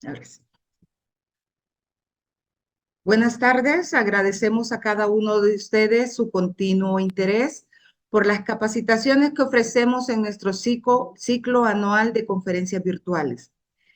A ver si- Buenas tardes, agradecemos a cada uno de ustedes su continuo interés por las capacitaciones que ofrecemos en nuestro ciclo anual de conferencias virtuales.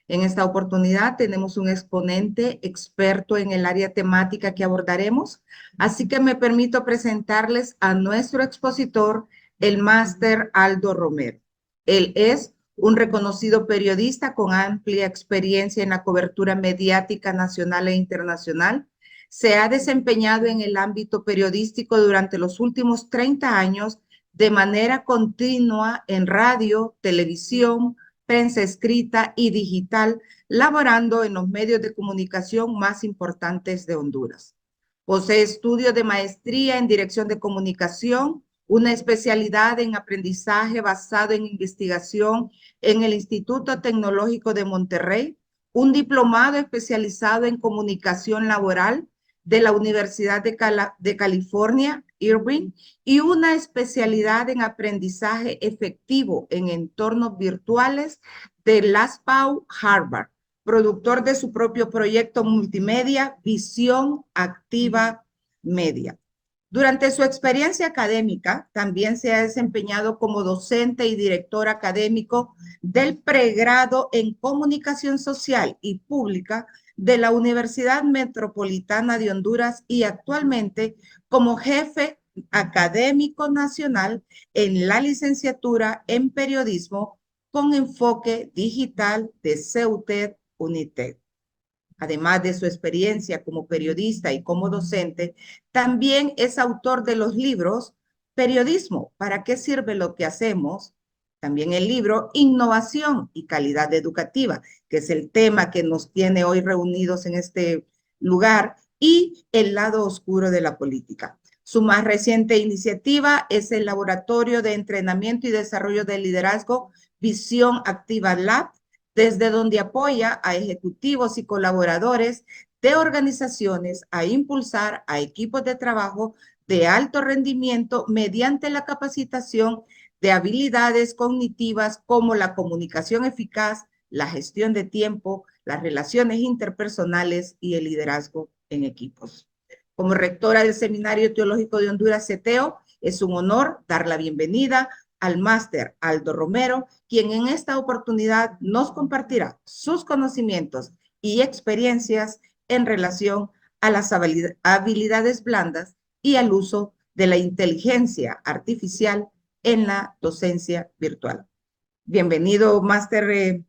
En esta oportunidad tenemos un exponente experto en el área temática que abordaremos, así que me permito presentarles a nuestro expositor, el máster Aldo Romero. Él es un reconocido periodista con amplia experiencia en la cobertura mediática nacional e internacional. Se ha desempeñado en el ámbito periodístico durante los últimos 30 años de manera continua en radio, televisión, prensa escrita y digital, laborando en los medios de comunicación más importantes de Honduras. Posee estudios de maestría en dirección de comunicación, una especialidad en aprendizaje basado en investigación en el Instituto Tecnológico de Monterrey, un diplomado especializado en comunicación laboral de la Universidad de California, Irvine, y una especialidad en aprendizaje efectivo en entornos virtuales de LASPAW Harvard, productor de su propio proyecto multimedia, Visión Activa Media. Durante su experiencia académica, también se ha desempeñado como docente y director académico del pregrado en Comunicación Social y Pública de la Universidad Metropolitana de Honduras y actualmente como jefe académico nacional en la licenciatura en periodismo con enfoque digital de CEUTED UNITED. Además de su experiencia como periodista y como docente, también es autor de los libros Periodismo, ¿para qué sirve lo que hacemos? También el libro Innovación y Calidad Educativa, que es el tema que nos tiene hoy reunidos en este lugar, y El lado oscuro de la política. Su más reciente iniciativa es el Laboratorio de Entrenamiento y Desarrollo de Liderazgo Visión Activa Lab, desde donde apoya a ejecutivos y colaboradores de organizaciones a impulsar a equipos de trabajo de alto rendimiento mediante la capacitación de habilidades cognitivas como la comunicación eficaz, la gestión de tiempo, las relaciones interpersonales y el liderazgo en equipos. Como rectora del Seminario Teológico de Honduras, CETEO, es un honor dar la bienvenida al máster Aldo Romero, quien en esta oportunidad nos compartirá sus conocimientos y experiencias en relación a las habilidades blandas y al uso de la inteligencia artificial en la docencia virtual. Bienvenido, máster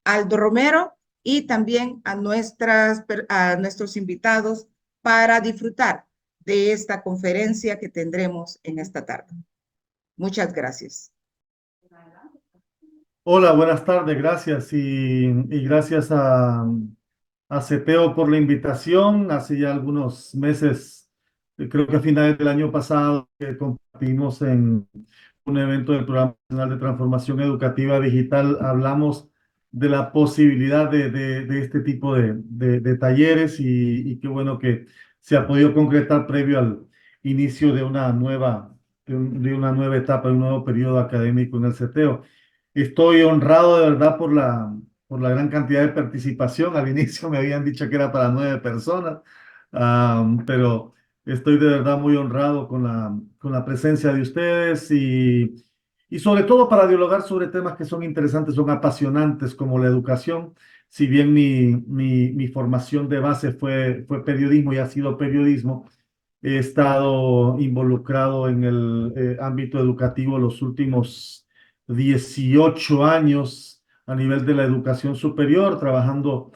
Aldo Romero, y también a nuestros invitados para disfrutar de esta conferencia que tendremos en esta tarde. Muchas gracias. Hola, buenas tardes, gracias y gracias a CETEO por la invitación. Hace ya algunos meses, creo que a finales del año pasado, que compartimos en un evento del Programa Nacional de Transformación Educativa Digital, hablamos de la posibilidad de este tipo de talleres y qué bueno que se ha podido concretar previo al inicio de una de una nueva etapa, de un nuevo periodo académico en el CETEO. Estoy honrado de verdad por la gran cantidad de participación. Al inicio me habían dicho que era para 9 personas, pero estoy de verdad muy honrado con la presencia de ustedes y sobre todo para dialogar sobre temas que son interesantes, son apasionantes como la educación. Si bien mi formación de base fue periodismo y ha sido periodismo, he estado involucrado en el ámbito educativo los últimos 18 años a nivel de la educación superior, trabajando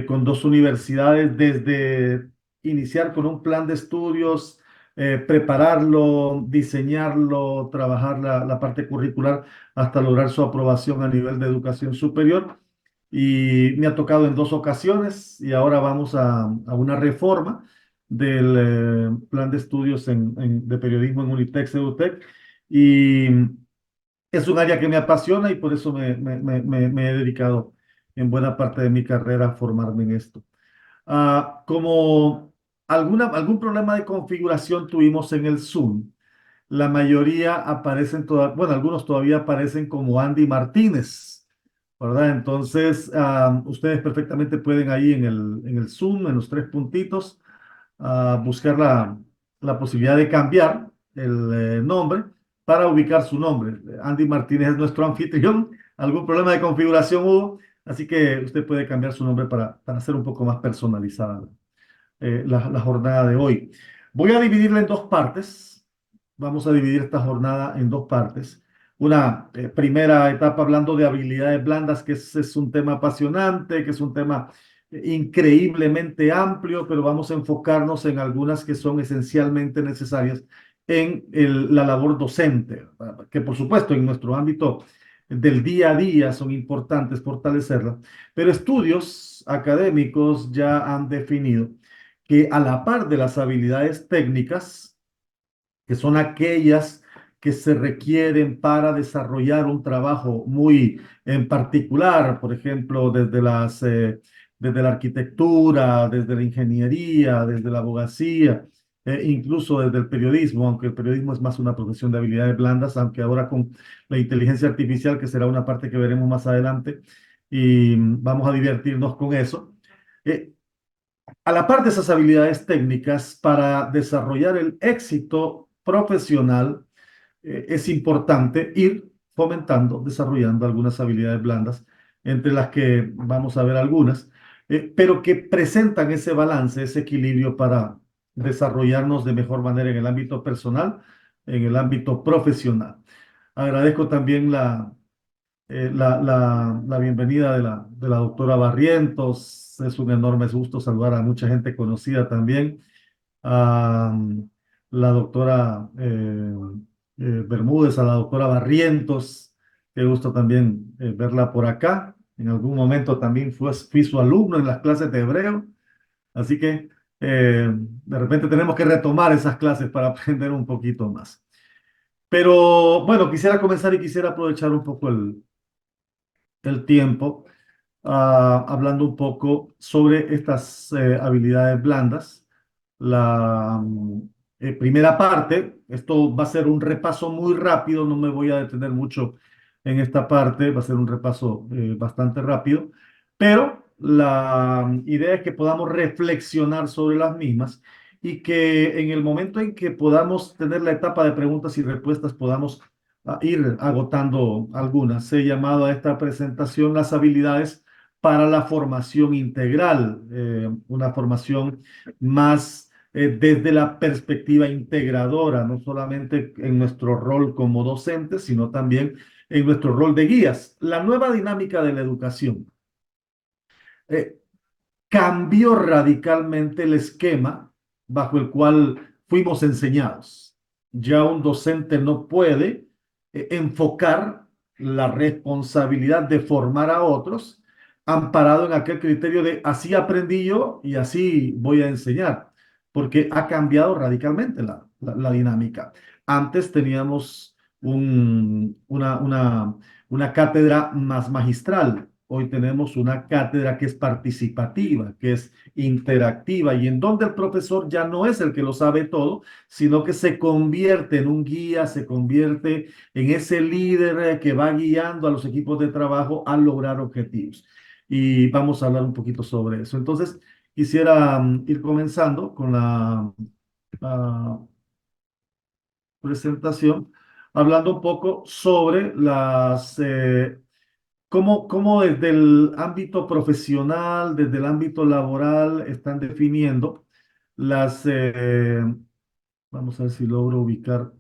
con dos universidades desde iniciar con un plan de estudios, prepararlo, diseñarlo, trabajar la parte curricular hasta lograr su aprobación a nivel de educación superior. Y me ha tocado en 2 ocasiones y ahora vamos a una reforma del plan de estudios de periodismo en Unitec, EduTech, y es un área que me apasiona y por eso me he dedicado en buena parte de mi carrera a formarme en esto. Como algún problema de configuración tuvimos en el Zoom, la mayoría aparecen, bueno, algunos todavía aparecen como Andy Martínez. ¿verdad? Entonces, ustedes perfectamente pueden ahí en el Zoom, en los tres puntitos, buscar la posibilidad de cambiar el nombre para ubicar su nombre. Andy Martínez es nuestro anfitrión. Algún problema de configuración hubo, así que usted puede cambiar su nombre para hacer un poco más personalizada la jornada de hoy. Voy a dividirla en dos partes. Vamos a dividir esta jornada en dos partes. Una primera etapa hablando de habilidades blandas, que es un tema apasionante, que es un tema increíblemente amplio, pero vamos a enfocarnos en algunas que son esencialmente necesarias en la labor docente, que por supuesto en nuestro ámbito del día a día son importantes fortalecerla, pero estudios académicos ya han definido que a la par de las habilidades técnicas, que son aquellas que se requieren para desarrollar un trabajo muy en particular, por ejemplo, desde la arquitectura, desde la ingeniería, desde la abogacía, incluso desde el periodismo, aunque el periodismo es más una profesión de habilidades blandas, aunque ahora con la inteligencia artificial, que será una parte que veremos más adelante, y vamos a divertirnos con eso. Eh, a la par de esas habilidades técnicas, para desarrollar el éxito profesional, es importante ir fomentando, desarrollando algunas habilidades blandas, entre las que vamos a ver algunas, pero que presentan ese balance, ese equilibrio para desarrollarnos de mejor manera en el ámbito personal, en el ámbito profesional. Agradezco también la bienvenida de la doctora Barrientos. Es un enorme gusto saludar a mucha gente conocida también. A la doctora Bermúdez, a la doctora Barrientos. Qué gusto también verla por acá. En algún momento también fui su alumno en las clases de hebreo. Así que de repente tenemos que retomar esas clases para aprender un poquito más. Pero bueno, quisiera comenzar y quisiera aprovechar un poco el tiempo, hablando un poco sobre estas habilidades blandas. La primera parte, esto va a ser un repaso muy rápido, no me voy a detener mucho en esta parte, va a ser un repaso bastante rápido, pero la idea es que podamos reflexionar sobre las mismas y que en el momento en que podamos tener la etapa de preguntas y respuestas podamos ir agotando algunas. He llamado a esta presentación las habilidades para la formación integral, una formación más desde la perspectiva integradora, no solamente en nuestro rol como docentes, sino también en nuestro rol de guías. La nueva dinámica de la educación eh, cambió radicalmente el esquema bajo el cual fuimos enseñados. Ya un docente no puede enfocar la responsabilidad de formar a otros amparado en aquel criterio de así aprendí yo y así voy a enseñar, porque ha cambiado radicalmente la dinámica. Antes teníamos una cátedra más magistral. Hoy tenemos una cátedra que es participativa, que es interactiva y en donde el profesor ya no es el que lo sabe todo, sino que se convierte en un guía, se convierte en ese líder que va guiando a los equipos de trabajo a lograr objetivos. Y vamos a hablar un poquito sobre eso. Entonces, quisiera ir comenzando con la presentación, hablando un poco sobre cómo desde el ámbito profesional, desde el ámbito laboral, están definiendo las, vamos a ver si logro ubicar,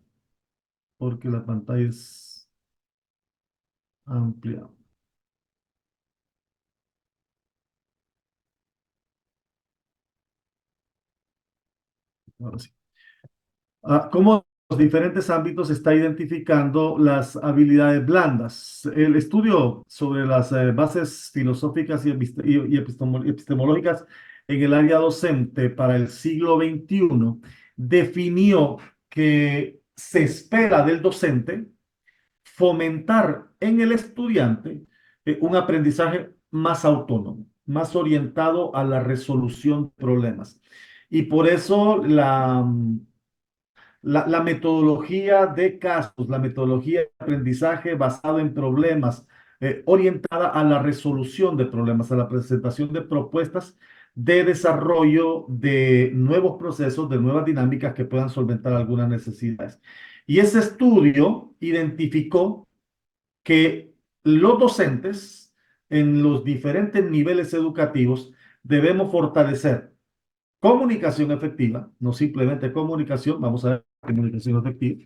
porque la pantalla es amplia. Ahora sí. Cómo los diferentes ámbitos está identificando las habilidades blandas. El estudio sobre las bases filosóficas y epistemológicas en el área docente para el siglo XXI definió que se espera del docente fomentar en el estudiante un aprendizaje más autónomo, más orientado a la resolución de problemas. Y por eso la metodología de casos, la metodología de aprendizaje basado en problemas, orientada a la resolución de problemas, a la presentación de propuestas de desarrollo de nuevos procesos, de nuevas dinámicas que puedan solventar algunas necesidades. Y ese estudio identificó que los docentes en los diferentes niveles educativos debemos fortalecer comunicación efectiva, no simplemente comunicación, vamos a ver comunicación efectiva,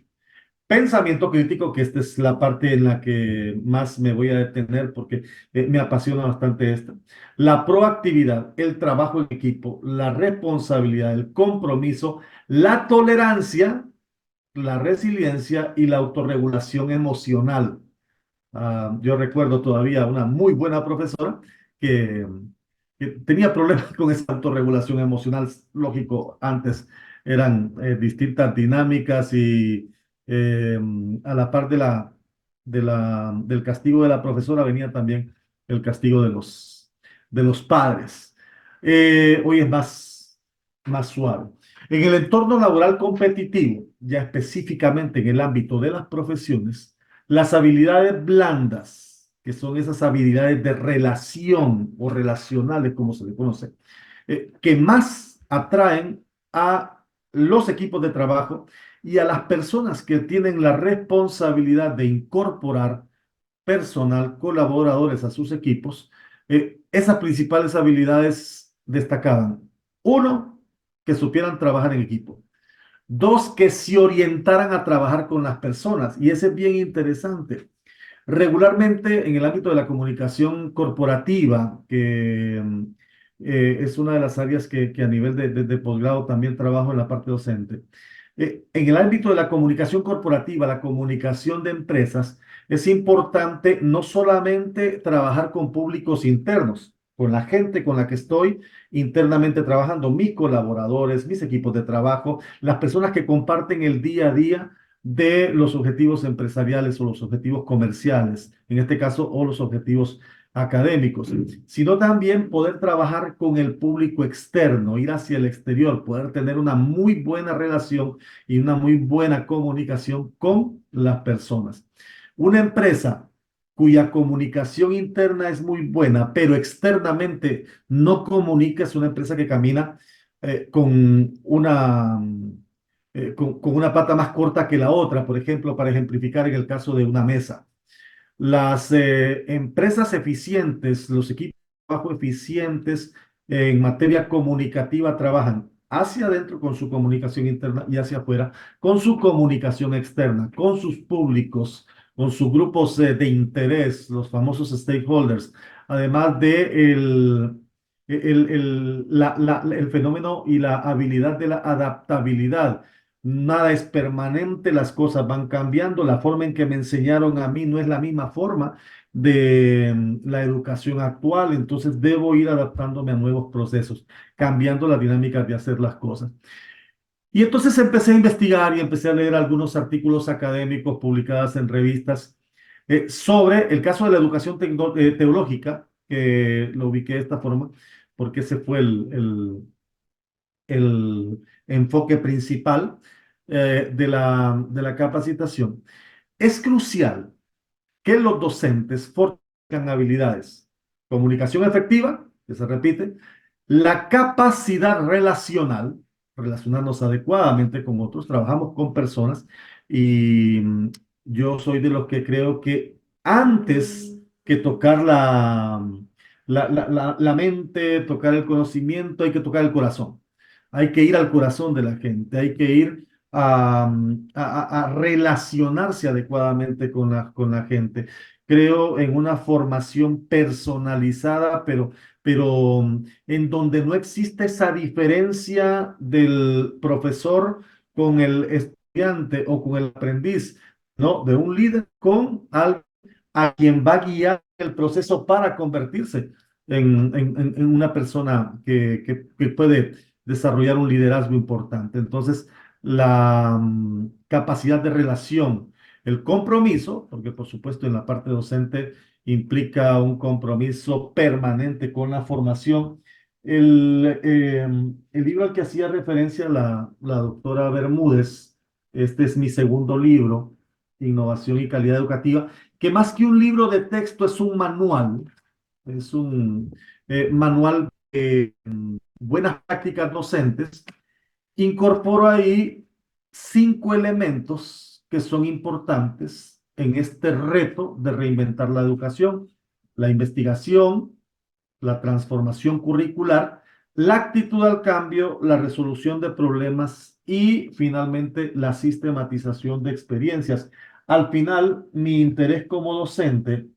pensamiento crítico, que esta es la parte en la que más me voy a detener porque me apasiona bastante esta. La proactividad, el trabajo en equipo, la responsabilidad, el compromiso, la tolerancia, la resiliencia y la autorregulación emocional. Yo recuerdo todavía una muy buena profesora que, que tenía problemas con esa autorregulación emocional. Lógico, antes eran distintas dinámicas y eh, a la par del castigo de la profesora venía también el castigo de los padres. Hoy es más suave. En el entorno laboral competitivo, ya específicamente en el ámbito de las profesiones, las habilidades blandas, que son esas habilidades de relación o relacionales, como se le conoce, que más atraen a los equipos de trabajo y a las personas que tienen la responsabilidad de incorporar personal, colaboradores a sus equipos, esas principales habilidades destacaban. Uno, que supieran trabajar en equipo. Dos, que se orientaran a trabajar con las personas. Y ese es bien interesante. Regularmente en el ámbito de la comunicación corporativa, que es una de las áreas que a nivel de posgrado también trabajo en la parte docente, en el ámbito de la comunicación corporativa, la comunicación de empresas, es importante no solamente trabajar con públicos internos, con la gente con la que estoy internamente trabajando, mis colaboradores, mis equipos de trabajo, las personas que comparten el día a día de los objetivos empresariales o los objetivos comerciales, en este caso, o los objetivos académicos, sino también poder trabajar con el público externo, ir hacia el exterior, poder tener una muy buena relación y una muy buena comunicación con las personas. Una empresa cuya comunicación interna es muy buena, pero externamente no comunica, es una empresa que camina con con una pata más corta que la otra, por ejemplo, para ejemplificar en el caso de una mesa. Las empresas eficientes, los equipos de trabajo eficientes en materia comunicativa trabajan hacia adentro con su comunicación interna y hacia afuera con su comunicación externa, con sus públicos, con sus grupos de interés, los famosos stakeholders, además de el fenómeno y la habilidad de la adaptabilidad. Nada es permanente, las cosas van cambiando, la forma en que me enseñaron a mí no es la misma forma de la educación actual, entonces debo ir adaptándome a nuevos procesos, cambiando las dinámicas de hacer las cosas. Y entonces empecé a investigar y empecé a leer algunos artículos académicos publicados en revistas sobre el caso de la educación teológica, que lo ubiqué de esta forma, porque ese fue el enfoque principal de la capacitación. Es crucial que los docentes fortalezcan habilidades, comunicación efectiva, que se repite, la capacidad relacional, relacionarnos adecuadamente con otros, trabajamos con personas y yo soy de los que creo que antes que tocar la mente, tocar el conocimiento, hay que tocar el corazón. Hay que ir al corazón de la gente, hay que ir a relacionarse adecuadamente con la gente. Creo en una formación personalizada, pero en donde no existe esa diferencia del profesor con el estudiante o con el aprendiz, ¿no? De un líder con alguien a quien va a guiar el proceso para convertirse en una persona que puede desarrollar un liderazgo importante. Entonces, la capacidad de relación, el compromiso, porque por supuesto en la parte docente implica un compromiso permanente con la formación. El libro al que hacía referencia la doctora Bermúdez, este es mi segundo libro, Innovación y Calidad Educativa, que más que un libro de texto es un manual, es un manual de buenas prácticas docentes. Incorporo ahí 5 elementos que son importantes en este reto de reinventar la educación: la investigación, la transformación curricular, la actitud al cambio, la resolución de problemas y finalmente la sistematización de experiencias. Al final, mi interés como docente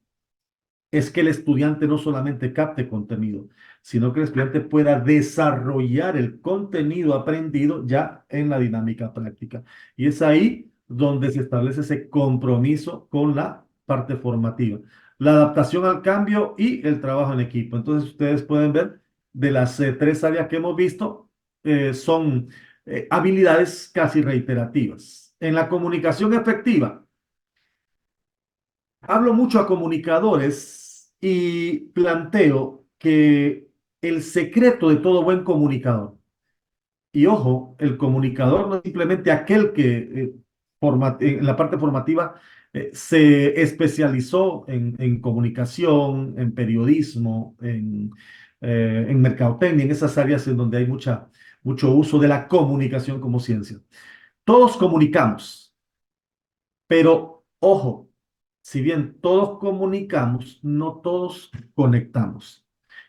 es que el estudiante no solamente capte contenido, sino que el estudiante pueda desarrollar el contenido aprendido ya en la dinámica práctica. Y es ahí donde se establece ese compromiso con la parte formativa, la adaptación al cambio y el trabajo en equipo. Entonces, ustedes pueden ver de las 3 áreas que hemos visto, son habilidades casi reiterativas. En la comunicación efectiva, hablo mucho a comunicadores y planteo que el secreto de todo buen comunicador, y ojo, el comunicador no es simplemente aquel que en la parte formativa se especializó en comunicación, en periodismo, en mercadotecnia, en esas áreas en donde hay mucho uso de la comunicación como ciencia. Todos comunicamos, pero ojo, si bien todos comunicamos, no todos conectamos.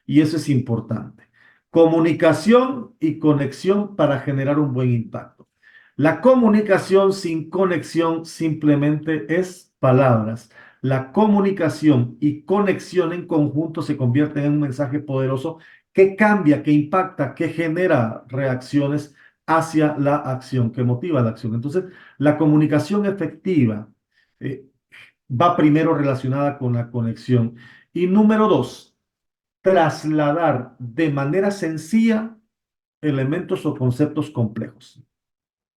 Y eso es importante. Comunicación y conexión para generar un buen impacto. La comunicación sin conexión simplemente es palabras. La comunicación y conexión en conjunto se convierten en un mensaje poderoso que cambia, que impacta, que genera reacciones hacia la acción, que motiva la acción. Entonces, la comunicación efectiva eh, va primero relacionada con la conexión. Y número 2, trasladar de manera sencilla elementos o conceptos complejos.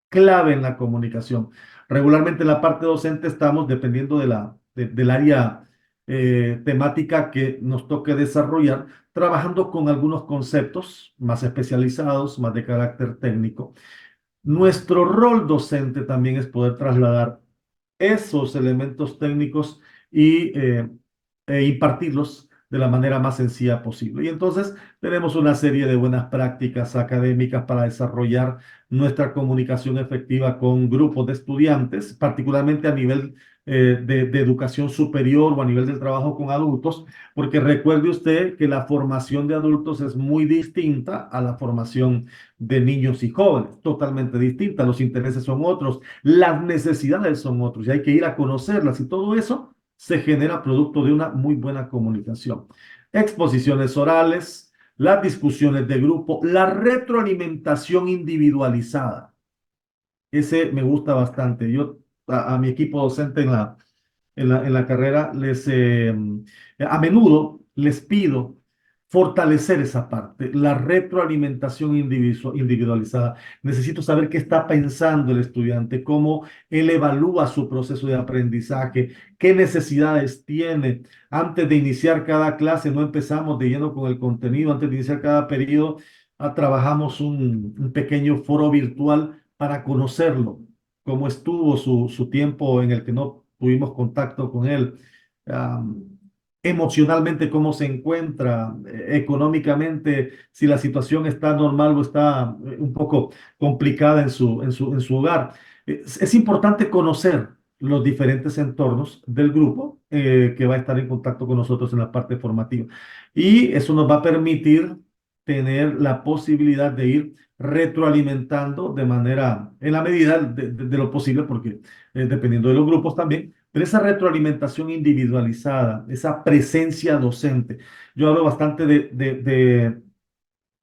Clave en la comunicación. Regularmente en la parte docente estamos, dependiendo del área temática que nos toque desarrollar, trabajando con algunos conceptos más especializados, más de carácter técnico. Nuestro rol docente también es poder trasladar esos elementos técnicos e impartirlos de la manera más sencilla posible. Y entonces tenemos una serie de buenas prácticas académicas para desarrollar nuestra comunicación efectiva con grupos de estudiantes, particularmente a nivel de educación superior o a nivel del trabajo con adultos, porque recuerde usted que la formación de adultos es muy distinta a la formación de niños y jóvenes, totalmente distinta. Los intereses son otros, las necesidades son otros y hay que ir a conocerlas, y todo eso se genera producto de una muy buena comunicación. Exposiciones orales, las discusiones de grupo, la retroalimentación individualizada. Ese me gusta bastante. Yo a mi equipo docente en la carrera a menudo les pido fortalecer esa parte, la retroalimentación individualizada. Necesito saber qué está pensando el estudiante, cómo él evalúa su proceso de aprendizaje, qué necesidades tiene. Antes de iniciar cada clase, no empezamos de lleno con el contenido. Antes de iniciar cada periodo, trabajamos un pequeño foro virtual para conocerlo, cómo estuvo su tiempo en el que no tuvimos contacto con él, um, emocionalmente cómo se encuentra, económicamente, si la situación está normal o está un poco complicada en su hogar. Es importante conocer los diferentes entornos del grupo que va a estar en contacto con nosotros en la parte formativa. Y eso nos va a permitir tener la posibilidad de ir retroalimentando de manera, en la medida de lo posible, porque dependiendo de los grupos también, pero esa retroalimentación individualizada, esa presencia docente. Yo hablo bastante de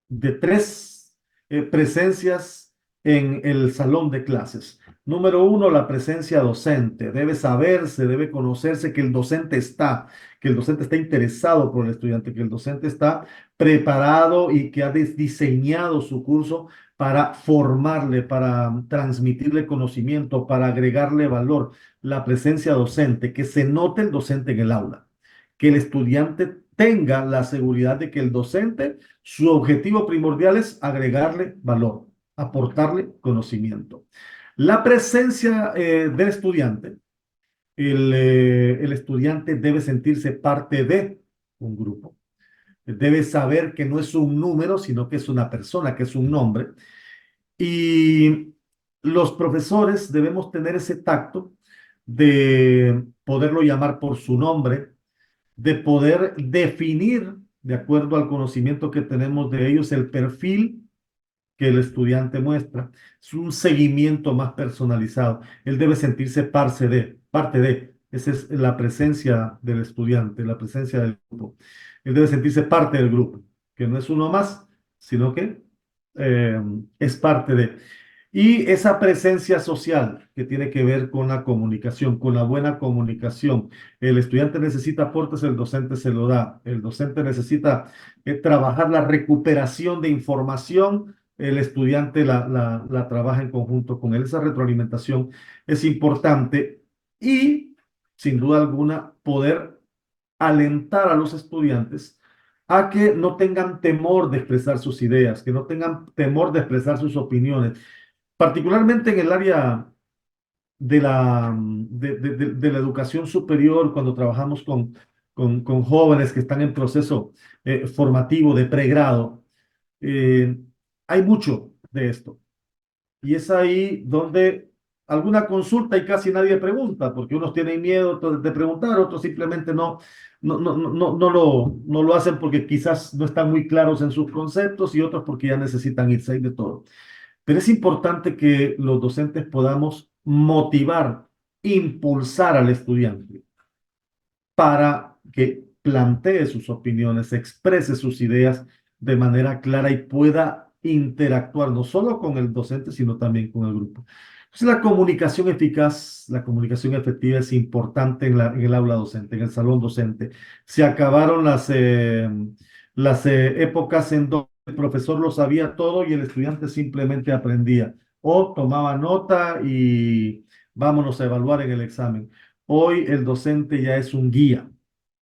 3 presencias en el salón de clases. Número 1, la presencia docente. Debe saberse, debe conocerse que el docente está interesado por el estudiante, que el docente está preparado y que ha diseñado su curso para formarle, para transmitirle conocimiento, para agregarle valor. La presencia docente, que se note el docente en el aula, que el estudiante tenga la seguridad de que el docente, su objetivo primordial es agregarle valor, aportarle conocimiento. La presencia del estudiante el estudiante debe sentirse parte de un grupo. Debe saber que no es un número, sino que es una persona, que es un nombre. Y los profesores debemos tener ese tacto de poderlo llamar por su nombre, de poder definir, de acuerdo al conocimiento que tenemos de ellos, el perfil que el estudiante muestra. Es un seguimiento más personalizado. Él debe sentirse parte de. Esa es la presencia del estudiante, la presencia del grupo. Él debe sentirse parte del grupo, que no es uno más, sino que eh, es parte de. Y esa presencia social que tiene que ver con la comunicación, con la buena comunicación. El estudiante necesita aportes, el docente se lo da. El docente necesita trabajar la recuperación de información, el estudiante la trabaja en conjunto con él. Esa retroalimentación es importante y, sin duda alguna, poder alentar a los estudiantes a que no tengan temor de expresar sus ideas, que no tengan temor de expresar sus opiniones, particularmente en el área de la educación superior, cuando trabajamos con jóvenes que están en proceso formativo de pregrado. eh, Hay mucho de esto. Y es ahí donde alguna consulta y casi nadie pregunta, porque unos tienen miedo de preguntar, otros simplemente no lo hacen porque quizás no están muy claros en sus conceptos y otros porque ya necesitan irse ahí de todo. Pero es importante que los docentes podamos motivar, impulsar al estudiante para que plantee sus opiniones, exprese sus ideas de manera clara y pueda interactuar no solo con el docente, sino también con el grupo. Entonces, la comunicación eficaz, la comunicación efectiva es importante en el aula docente, en el salón docente. Se acabaron las épocas en donde el profesor lo sabía todo y el estudiante simplemente aprendía o tomaba nota y vámonos a evaluar en el examen. Hoy el docente ya es un guía.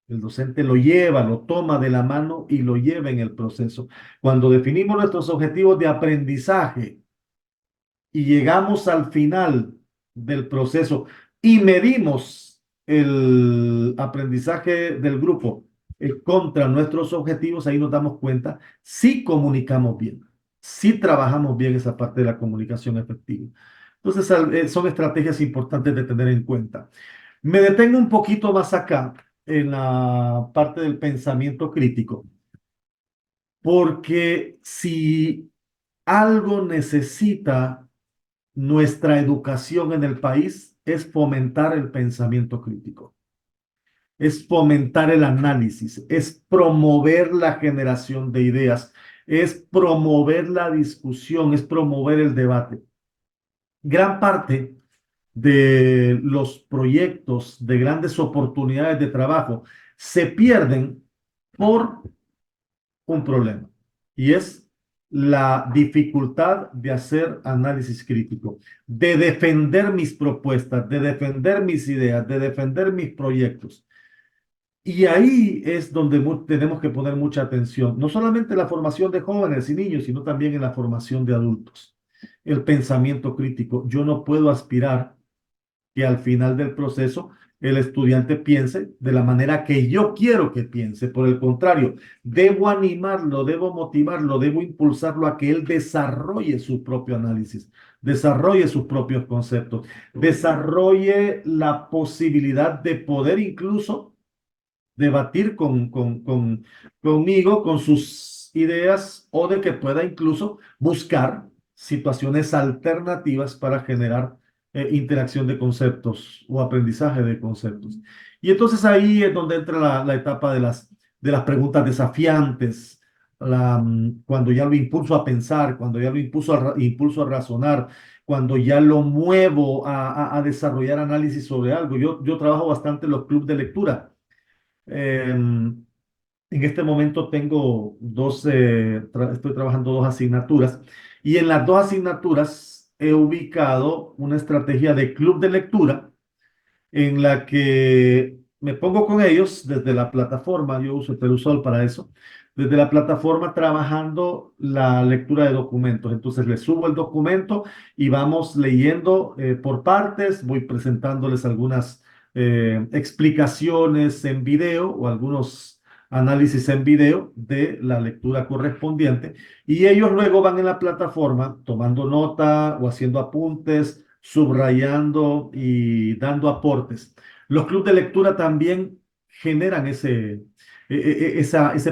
El docente lo lleva, lo toma de la mano y lo lleva en el proceso. Cuando definimos nuestros objetivos de aprendizaje y llegamos al final del proceso y medimos el aprendizaje del grupo contra nuestros objetivos, ahí nos damos cuenta si comunicamos bien, si trabajamos bien esa parte de la comunicación efectiva. Entonces, son estrategias importantes de tener en cuenta. Me detengo un poquito más acá en la parte del pensamiento crítico, porque si algo necesita nuestra educación en el país es fomentar el pensamiento crítico, es fomentar el análisis, es promover la generación de ideas, es promover la discusión, es promover el debate. Gran parte de los proyectos de grandes oportunidades de trabajo se pierden por un problema y es la dificultad de hacer análisis crítico, de defender mis propuestas, de defender mis ideas, de defender mis proyectos. Y ahí es donde tenemos que poner mucha atención, no solamente en la formación de jóvenes y niños, sino también en la formación de adultos. El pensamiento crítico. Yo no puedo aspirar que al final del proceso el estudiante piense de la manera que yo quiero que piense. Por el contrario, debo animarlo, debo motivarlo, debo impulsarlo a que él desarrolle su propio análisis, desarrolle sus propios conceptos, desarrolle la posibilidad de poder incluso debatir conmigo, con sus ideas, o de que pueda incluso buscar situaciones alternativas para generar interacción de conceptos o aprendizaje de conceptos. Y entonces ahí es donde entra la etapa de las preguntas desafiantes, cuando ya lo impulso a pensar, cuando ya lo impulso a razonar, cuando ya lo muevo a desarrollar análisis sobre algo. Yo trabajo bastante en los clubes de lectura. En este momento tengo estoy trabajando dos asignaturas y en las dos asignaturas he ubicado una estrategia de club de lectura en la que me pongo con ellos desde la plataforma. Yo uso Perusol para eso, desde la plataforma trabajando la lectura de documentos. Entonces les subo el documento y vamos leyendo por partes, voy presentándoles explicaciones en video o algunos análisis en video de la lectura correspondiente y ellos luego van en la plataforma tomando nota o haciendo apuntes, subrayando y dando aportes. Los clubes de lectura también generan ese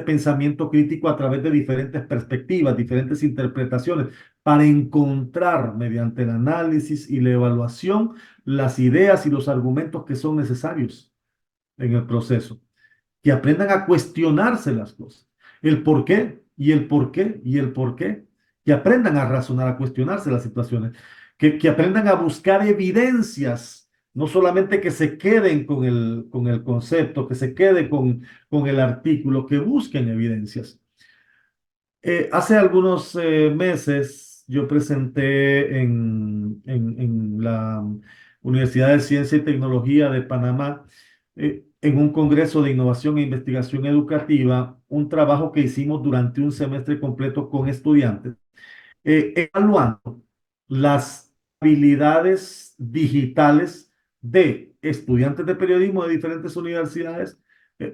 pensamiento crítico a través de diferentes perspectivas, diferentes interpretaciones, para encontrar mediante el análisis y la evaluación las ideas y los argumentos que son necesarios en el proceso, que aprendan a cuestionarse las cosas, el por qué y el por qué y el por qué, que aprendan a razonar, a cuestionarse las situaciones, que aprendan a buscar evidencias, no solamente que se queden con el concepto, que se queden con el artículo, que busquen evidencias. Hace algunos meses yo presenté en la Universidad de Ciencia y Tecnología de Panamá, en un congreso de innovación e investigación educativa, un trabajo que hicimos durante un semestre completo con estudiantes evaluando las habilidades digitales de estudiantes de periodismo de diferentes universidades,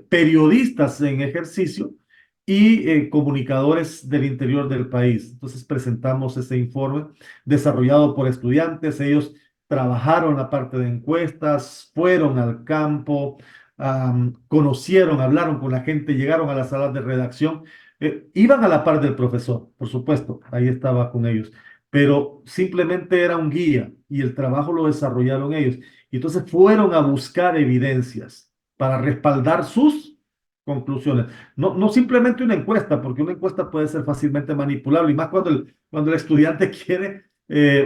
periodistas en ejercicio y comunicadores del interior del país. Entonces presentamos ese informe desarrollado por estudiantes. Ellos trabajaron la parte de encuestas, fueron al campo, conocieron, hablaron con la gente, llegaron a las salas de redacción, iban a la par del profesor, por supuesto, ahí estaba con ellos, pero simplemente era un guía y el trabajo lo desarrollaron ellos. Y entonces fueron a buscar evidencias para respaldar sus conclusiones. No, no simplemente una encuesta, porque una encuesta puede ser fácilmente manipulable, y más cuando el estudiante quiere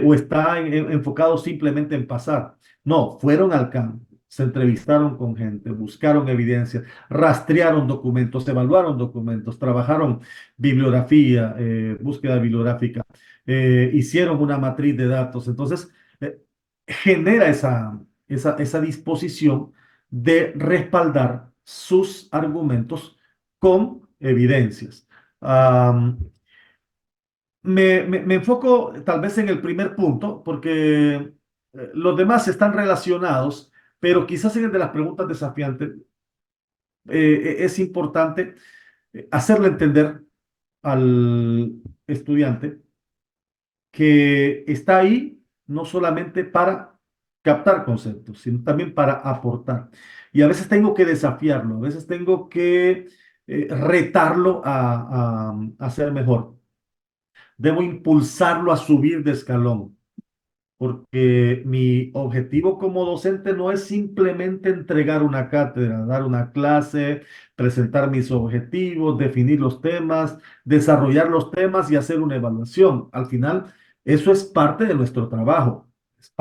o está enfocado simplemente en pasar. No, fueron al campo, se entrevistaron con gente, buscaron evidencias, rastrearon documentos, evaluaron documentos, trabajaron bibliografía, búsqueda bibliográfica, hicieron una matriz de datos. Entonces, genera esa disposición de respaldar sus argumentos con evidencias. Me enfoco tal vez en el primer punto porque los demás están relacionados, pero quizás en el de las preguntas desafiantes es importante hacerle entender al estudiante que está ahí no solamente para captar conceptos, sino también para aportar. Y a veces tengo que desafiarlo, a veces tengo que retarlo a ser mejor. Debo impulsarlo a subir de escalón, porque mi objetivo como docente no es simplemente entregar una cátedra, dar una clase, presentar mis objetivos, definir los temas, desarrollar los temas y hacer una evaluación. Al final, eso es parte de nuestro trabajo, es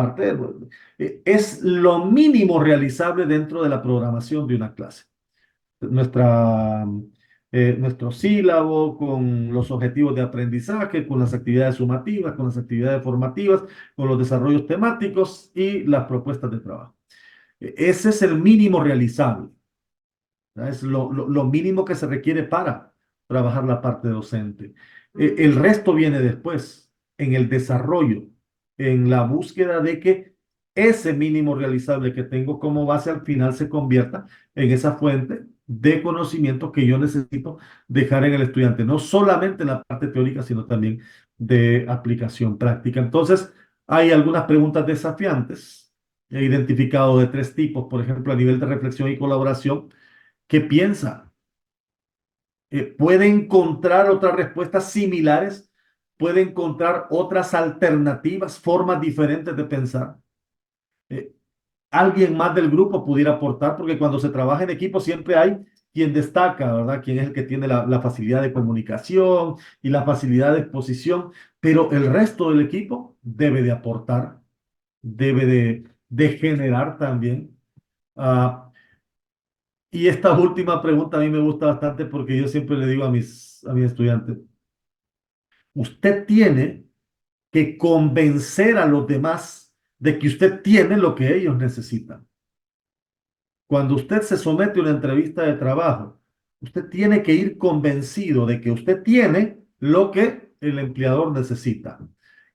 es lo mínimo realizable dentro de la programación de una clase. Nuestra, nuestro sílabo, con los objetivos de aprendizaje, con las actividades sumativas, con las actividades formativas, con los desarrollos temáticos y las propuestas de trabajo. Ese es el mínimo realizable. Es lo mínimo que se requiere para trabajar la parte docente. El resto viene después, en el desarrollo, en la búsqueda de que ese mínimo realizable que tengo como base al final se convierta en esa fuente de conocimiento que yo necesito dejar en el estudiante, no solamente en la parte teórica, sino también de aplicación práctica. Entonces, hay algunas preguntas desafiantes. He identificado de tres tipos, por ejemplo, a nivel de reflexión y colaboración. ¿Qué piensa? ¿Puede encontrar otras respuestas similares? ¿Puede encontrar otras alternativas, formas diferentes de pensar? Eh, ¿Alguien más del grupo pudiera aportar? Porque cuando se trabaja en equipo siempre hay quien destaca, ¿verdad? Quien es el que tiene la facilidad de comunicación y la facilidad de exposición, pero el resto del equipo debe de aportar, debe de generar también. Ah, y esta última pregunta a mí me gusta bastante porque yo siempre le digo a mis estudiantes, usted tiene que convencer a los demás de que usted tiene lo que ellos necesitan. Cuando usted se somete a una entrevista de trabajo, usted tiene que ir convencido de que usted tiene lo que el empleador necesita,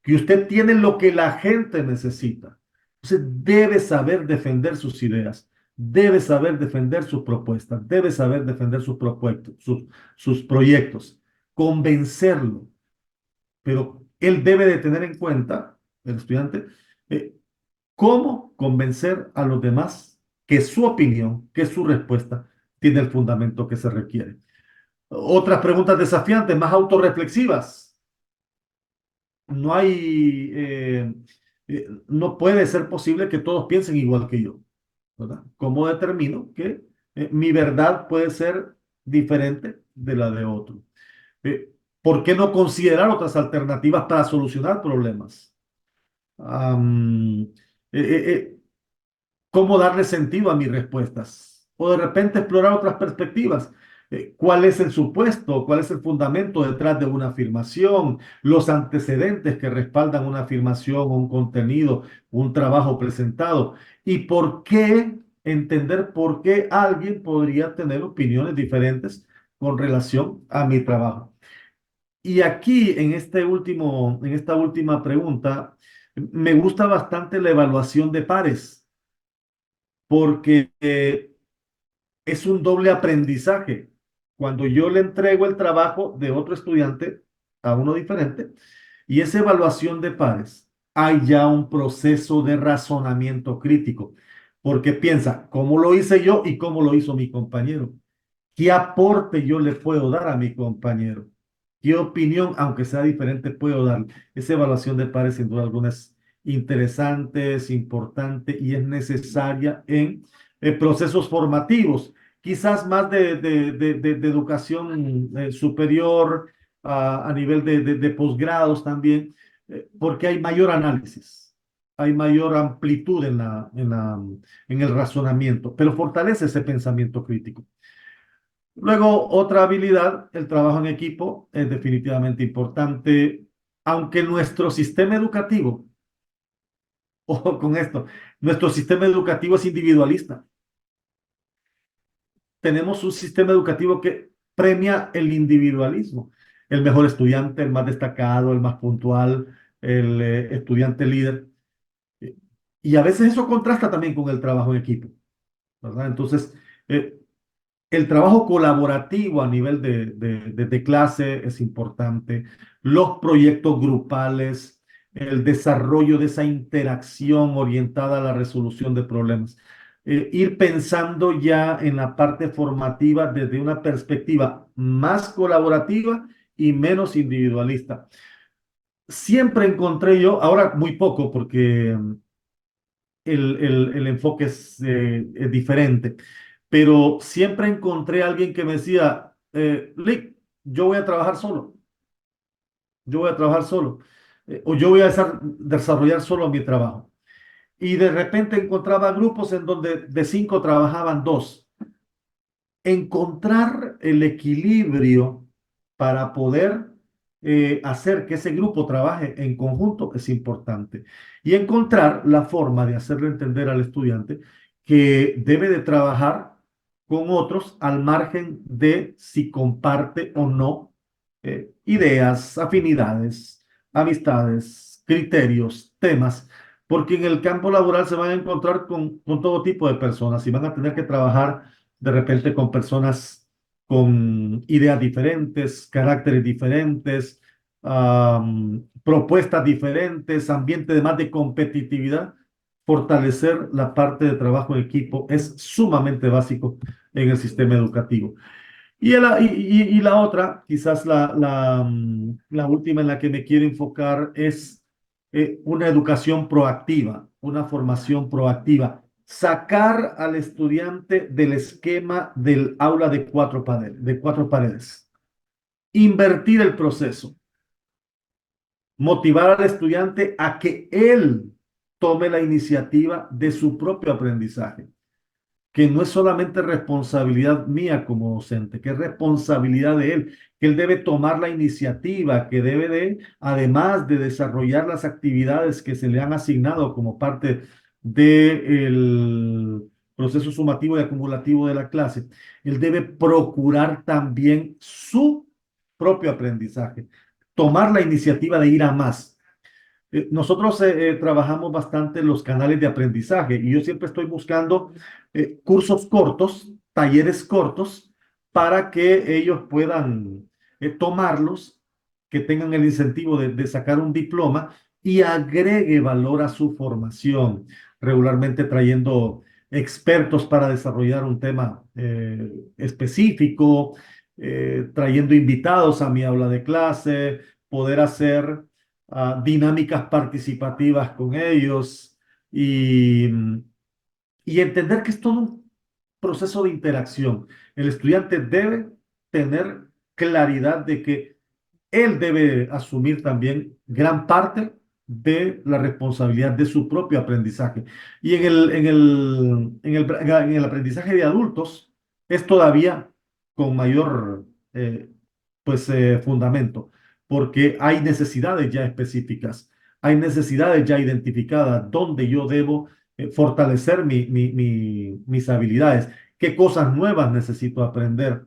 que usted tiene lo que la gente necesita. Usted debe saber defender sus ideas, debe saber defender sus propuestas, debe saber defender sus proyectos, convencerlo, pero él debe de tener en cuenta, el estudiante, eh, cómo convencer a los demás que su opinión, que su respuesta tiene el fundamento que se requiere. Otras preguntas desafiantes, más autorreflexivas. No hay, no puede ser posible que todos piensen igual que yo, ¿verdad? ¿Cómo determino que mi verdad puede ser diferente de la de otro? ¿Por qué no considerar otras alternativas para solucionar problemas? Am, eh, eh, eh, ¿Cómo darle sentido a mis respuestas? O de repente explorar otras perspectivas. ¿Cuál es el supuesto? ¿Cuál es el fundamento detrás de una afirmación? Los antecedentes que respaldan una afirmación o un contenido, un trabajo presentado. ¿Y por qué entender por qué alguien podría tener opiniones diferentes con relación a mi trabajo? Y aquí, en esta última pregunta, me gusta bastante la evaluación de pares, porque es un doble aprendizaje. Cuando yo le entrego el trabajo de otro estudiante a uno diferente, y esa evaluación de pares, hay ya un proceso de razonamiento crítico, porque piensa, ¿cómo lo hice yo y cómo lo hizo mi compañero? ¿Qué aporte yo le puedo dar a mi compañero? ¿Qué opinión, aunque sea diferente, puedo dar? Esa evaluación de pares, sin duda alguna, es interesante, es importante y es necesaria en procesos formativos, quizás más de educación superior, a nivel de posgrados también, porque hay mayor análisis, hay mayor amplitud en el razonamiento, pero fortalece ese pensamiento crítico. Luego, otra habilidad, el trabajo en equipo, es definitivamente importante, aunque nuestro sistema educativo, ojo con esto, nuestro sistema educativo es individualista. Tenemos un sistema educativo que premia el individualismo. El mejor estudiante, el más destacado, el más puntual, el estudiante líder. Y a veces eso contrasta también con el trabajo en equipo, ¿verdad? Entonces, eh, el trabajo colaborativo a nivel de clase es importante, los proyectos grupales, el desarrollo de esa interacción orientada a la resolución de problemas. Ir pensando ya en la parte formativa desde una perspectiva más colaborativa y menos individualista. Siempre encontré yo, ahora muy poco porque el enfoque es diferente. Pero siempre encontré a alguien que me decía, Lick, yo voy a trabajar solo, yo voy a trabajar solo, o yo voy a desarrollar solo mi trabajo. Y de repente encontraba grupos en donde de 5 trabajaban 2. Encontrar el equilibrio para poder hacer que ese grupo trabaje en conjunto es importante. Y encontrar la forma de hacerle entender al estudiante que debe de trabajar con otros al margen de si comparte o no ideas, afinidades, amistades, criterios, temas, porque en el campo laboral se van a encontrar con todo tipo de personas y van a tener que trabajar de repente con personas con ideas diferentes, caracteres diferentes, propuestas diferentes, ambiente de más de competitividad. Fortalecer la parte de trabajo en equipo es sumamente básico en el sistema educativo. Y la otra, quizás la última en la que me quiero enfocar es una educación proactiva, una formación proactiva. Sacar al estudiante del esquema del aula de cuatro paredes. Invertir el proceso. Motivar al estudiante a que él tome la iniciativa de su propio aprendizaje, que no es solamente responsabilidad mía como docente, que es responsabilidad de él, que él debe tomar la iniciativa, que debe de, además de desarrollar las actividades que se le han asignado como parte del proceso sumativo y acumulativo de la clase, él debe procurar también su propio aprendizaje, tomar la iniciativa de ir a más. Nosotros trabajamos bastante los canales de aprendizaje y yo siempre estoy buscando cursos cortos, talleres cortos, para que ellos puedan tomarlos, que tengan el incentivo de sacar un diploma y agregue valor a su formación, regularmente trayendo expertos para desarrollar un tema específico, trayendo invitados a mi aula de clase, poder hacer dinámicas participativas con ellos y, y entender que es todo un proceso de interacción. El estudiante debe tener claridad de que él debe asumir también gran parte de la responsabilidad de su propio aprendizaje. Y en el aprendizaje de adultos es todavía con mayor fundamento, porque hay necesidades ya específicas, hay necesidades ya identificadas donde yo debo fortalecer mis habilidades, qué cosas nuevas necesito aprender.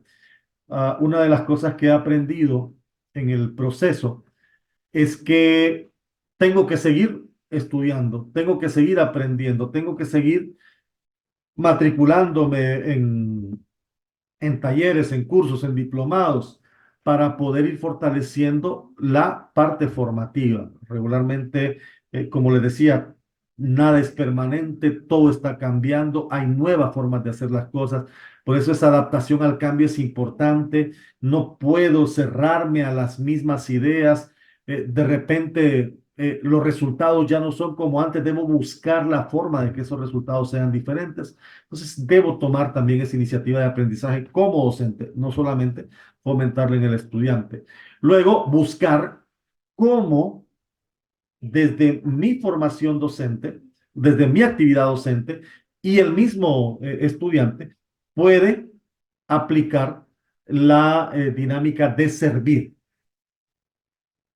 Una de las cosas que he aprendido en el proceso es que tengo que seguir estudiando, tengo que seguir aprendiendo, tengo que seguir matriculándome en talleres, en cursos, en diplomados, para poder ir fortaleciendo la parte formativa. Regularmente, como les decía, nada es permanente, todo está cambiando, hay nuevas formas de hacer las cosas. Por eso esa adaptación al cambio es importante. No puedo cerrarme a las mismas ideas. De repente, los resultados ya no son como antes. Debo buscar la forma de que esos resultados sean diferentes. Entonces, debo tomar también esa iniciativa de aprendizaje como docente, no solamente fomentarla en el estudiante. Luego, buscar cómo desde mi formación docente, desde mi actividad docente y el mismo estudiante puede aplicar la dinámica de servir.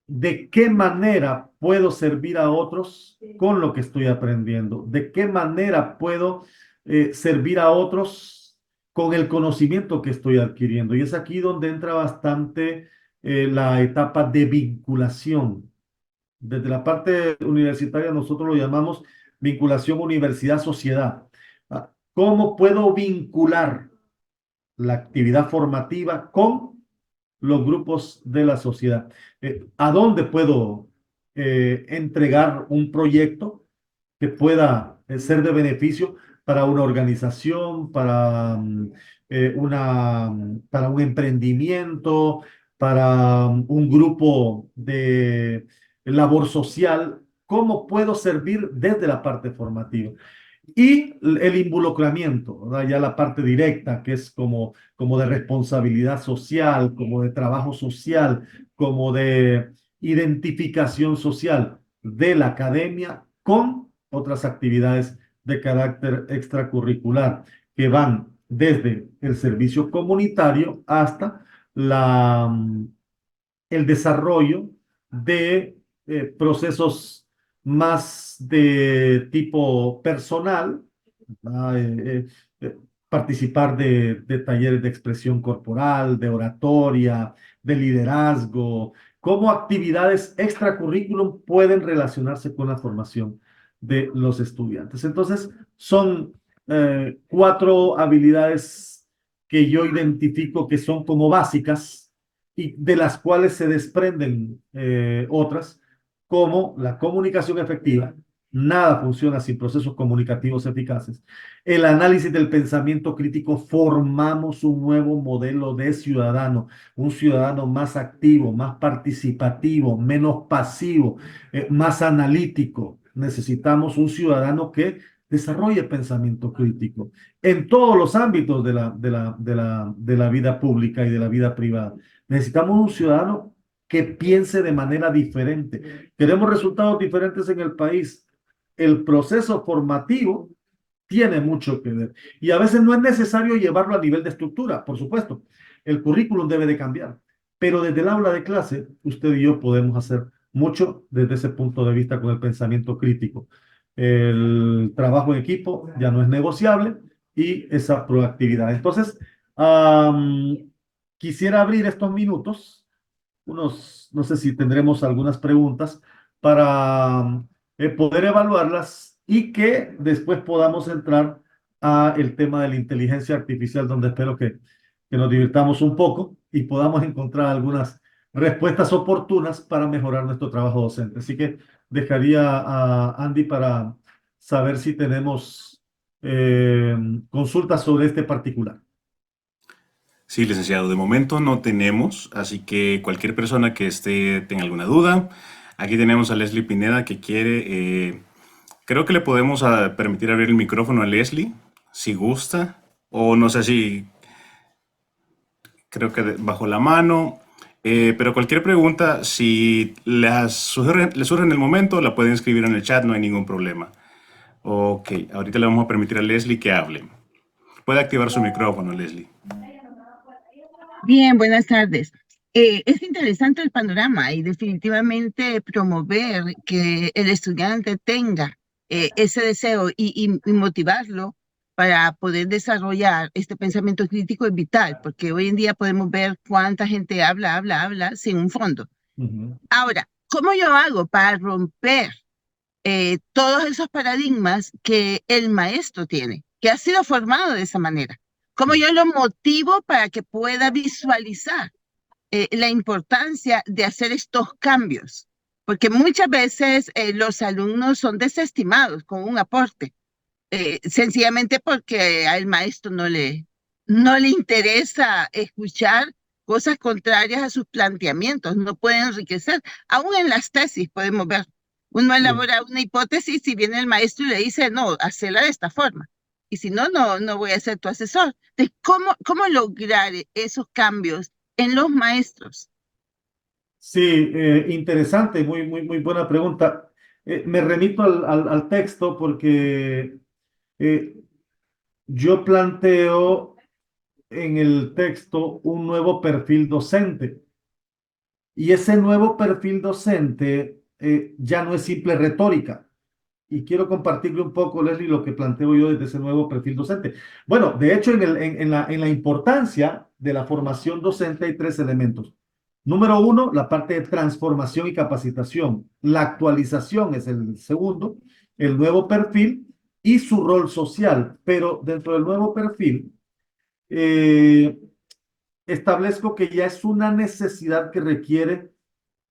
¿De qué manera puedo servir a otros con lo que estoy aprendiendo? ¿De qué manera puedo servir a otros con el conocimiento que estoy adquiriendo? Y es aquí donde entra bastante la etapa de vinculación. Desde la parte universitaria nosotros lo llamamos vinculación universidad-sociedad. ¿Cómo puedo vincular la actividad formativa con los grupos de la sociedad? ¿A dónde puedo entregar un proyecto que pueda ser de beneficio para una organización, para un emprendimiento, para un grupo de labor social? ¿Cómo puedo servir desde la parte formativa? Y el involucramiento, ¿verdad? Ya la parte directa, que es como de responsabilidad social, como de trabajo social, como de identificación social de la academia con otras actividades de carácter extracurricular que van desde el servicio comunitario hasta el desarrollo de procesos más de tipo personal, ¿verdad? Participar de talleres de expresión corporal, de oratoria, de liderazgo, cómo actividades extracurrículum pueden relacionarse con la formación de los estudiantes. Entonces, son cuatro habilidades que yo identifico que son como básicas y de las cuales se desprenden otras, como la comunicación efectiva. Nada funciona sin procesos comunicativos eficaces. El análisis del pensamiento crítico, formamos un nuevo modelo de ciudadano, un ciudadano más activo, más participativo, menos pasivo, más analítico. Necesitamos un ciudadano que desarrolle pensamiento crítico en todos los ámbitos de la vida pública y de la vida privada. Necesitamos un ciudadano que piense de manera diferente. Queremos resultados diferentes en el país. El proceso formativo tiene mucho que ver. Y a veces no es necesario llevarlo a nivel de estructura, por supuesto. El currículum debe de cambiar. Pero desde el aula de clase, usted y yo podemos hacer mucho desde ese punto de vista con el pensamiento crítico. El trabajo en equipo ya no es negociable y esa proactividad. Entonces, quisiera abrir estos minutos, no sé si tendremos algunas preguntas para poder evaluarlas y que después podamos entrar a el tema de la inteligencia artificial, donde espero que nos divirtamos un poco y podamos encontrar algunas respuestas oportunas para mejorar nuestro trabajo docente. Así que dejaría a Andy para saber si tenemos consultas sobre este particular. Sí, licenciado, de momento no tenemos, así que cualquier persona que tenga alguna duda, aquí tenemos a Leslie Pineda que creo que le podemos permitir abrir el micrófono a Leslie, si gusta, o no sé si, creo que bajo la mano, pero cualquier pregunta, si le surge en el momento, la pueden escribir en el chat, no hay ningún problema. Ok, ahorita le vamos a permitir a Leslie que hable. Puede activar su micrófono, Leslie. Bien, buenas tardes. Es interesante el panorama y definitivamente promover que el estudiante tenga ese deseo y motivarlo para poder desarrollar este pensamiento crítico es vital, porque hoy en día podemos ver cuánta gente habla sin un fondo. Ujú. Ahora, ¿cómo yo hago para romper todos esos paradigmas que el maestro tiene, que ha sido formado de esa manera? ¿Cómo yo lo motivo para que pueda visualizar la importancia de hacer estos cambios? Porque muchas veces los alumnos son desestimados con un aporte, sencillamente porque al maestro no le interesa escuchar cosas contrarias a sus planteamientos, no puede enriquecer. Aún en las tesis podemos ver, uno Sí. elabora una hipótesis y viene el maestro y le dice, no, hazla de esta forma. Y si no, no voy a ser tu asesor. Entonces, ¿cómo lograr esos cambios en los maestros? Sí, interesante, muy buena pregunta. Me remito al texto porque eh, yo planteo en el texto un nuevo perfil docente y ese nuevo perfil docente ya no es simple retórica. Y quiero compartirle un poco, Leslie, lo que planteo yo desde ese nuevo perfil docente. Bueno, de hecho, en la importancia de la formación docente hay tres elementos. Número uno, la parte de transformación y capacitación. La actualización es el segundo, el nuevo perfil y su rol social. Pero dentro del nuevo perfil, eh, establezco que ya es una necesidad que requiere,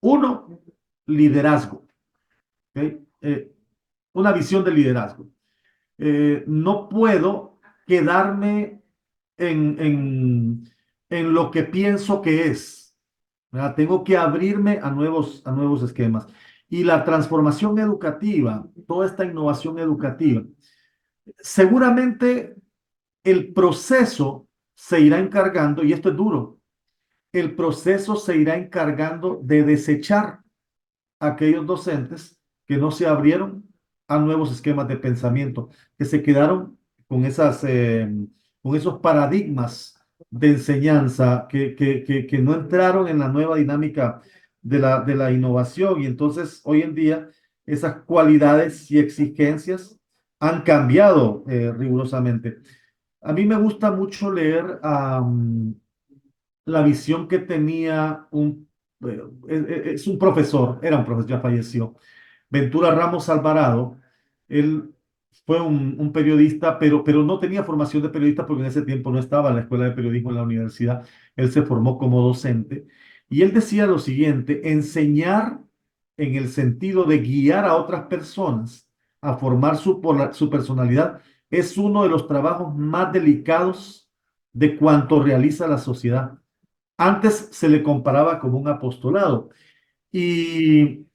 uno, liderazgo. ¿Ok? Una visión de liderazgo. No puedo quedarme en, en, en lo que pienso que es, ¿verdad? Tengo que abrirme a nuevos esquemas. Y la transformación educativa, toda esta innovación educativa, seguramente el proceso se irá encargando, y esto es duro, el proceso se irá encargando de desechar aquellos docentes que no se abrieron a nuevos esquemas de pensamiento, que se quedaron con con esos paradigmas de enseñanza, que no entraron en la nueva dinámica de la innovación. Y entonces hoy en día esas cualidades y exigencias han cambiado rigurosamente. A mí me gusta mucho leer la visión que tenía es un profesor, era un profesor, ya falleció, Ventura Ramos Alvarado. Él fue un periodista, pero no tenía formación de periodista porque en ese tiempo no estaba en la escuela de periodismo en la universidad. Él se formó como docente y él decía lo siguiente: enseñar en el sentido de guiar a otras personas a formar su personalidad es uno de los trabajos más delicados de cuanto realiza la sociedad. Antes se le comparaba como un apostolado y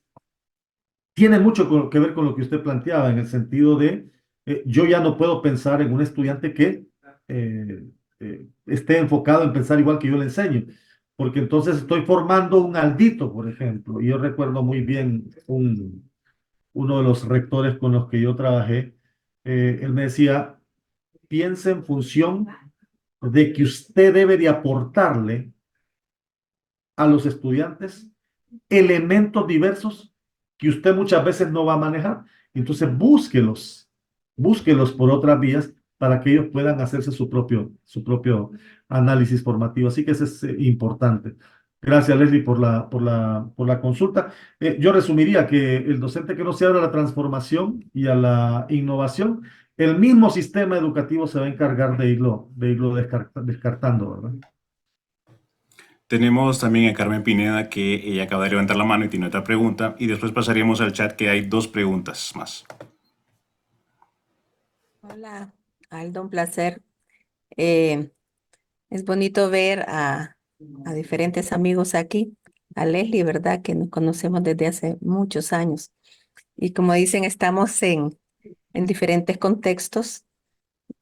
tiene mucho que ver con lo que usted planteaba en el sentido de yo ya no puedo pensar en un estudiante que esté enfocado en pensar igual que yo le enseño, porque entonces estoy formando un Aldito, por ejemplo. Y yo recuerdo muy bien uno de los rectores con los que yo trabajé. Él me decía, piense en función de que usted debe de aportarle a los estudiantes elementos diversos que usted muchas veces no va a manejar. Entonces búsquelos por otras vías para que ellos puedan hacerse su propio análisis formativo. Así que eso es importante. Gracias, Leslie, por la consulta. Yo resumiría que el docente que no se abre a la transformación y a la innovación, el mismo sistema educativo se va a encargar de irlo descartando, ¿verdad? Tenemos también a Carmen Pineda, que ella acaba de levantar la mano y tiene otra pregunta. Y después pasaríamos al chat, que hay dos preguntas más. Hola, Aldo, un placer. Eh, es bonito ver a diferentes amigos aquí. A Leslie, ¿verdad? Que nos conocemos desde hace muchos años. Y como dicen, estamos en diferentes contextos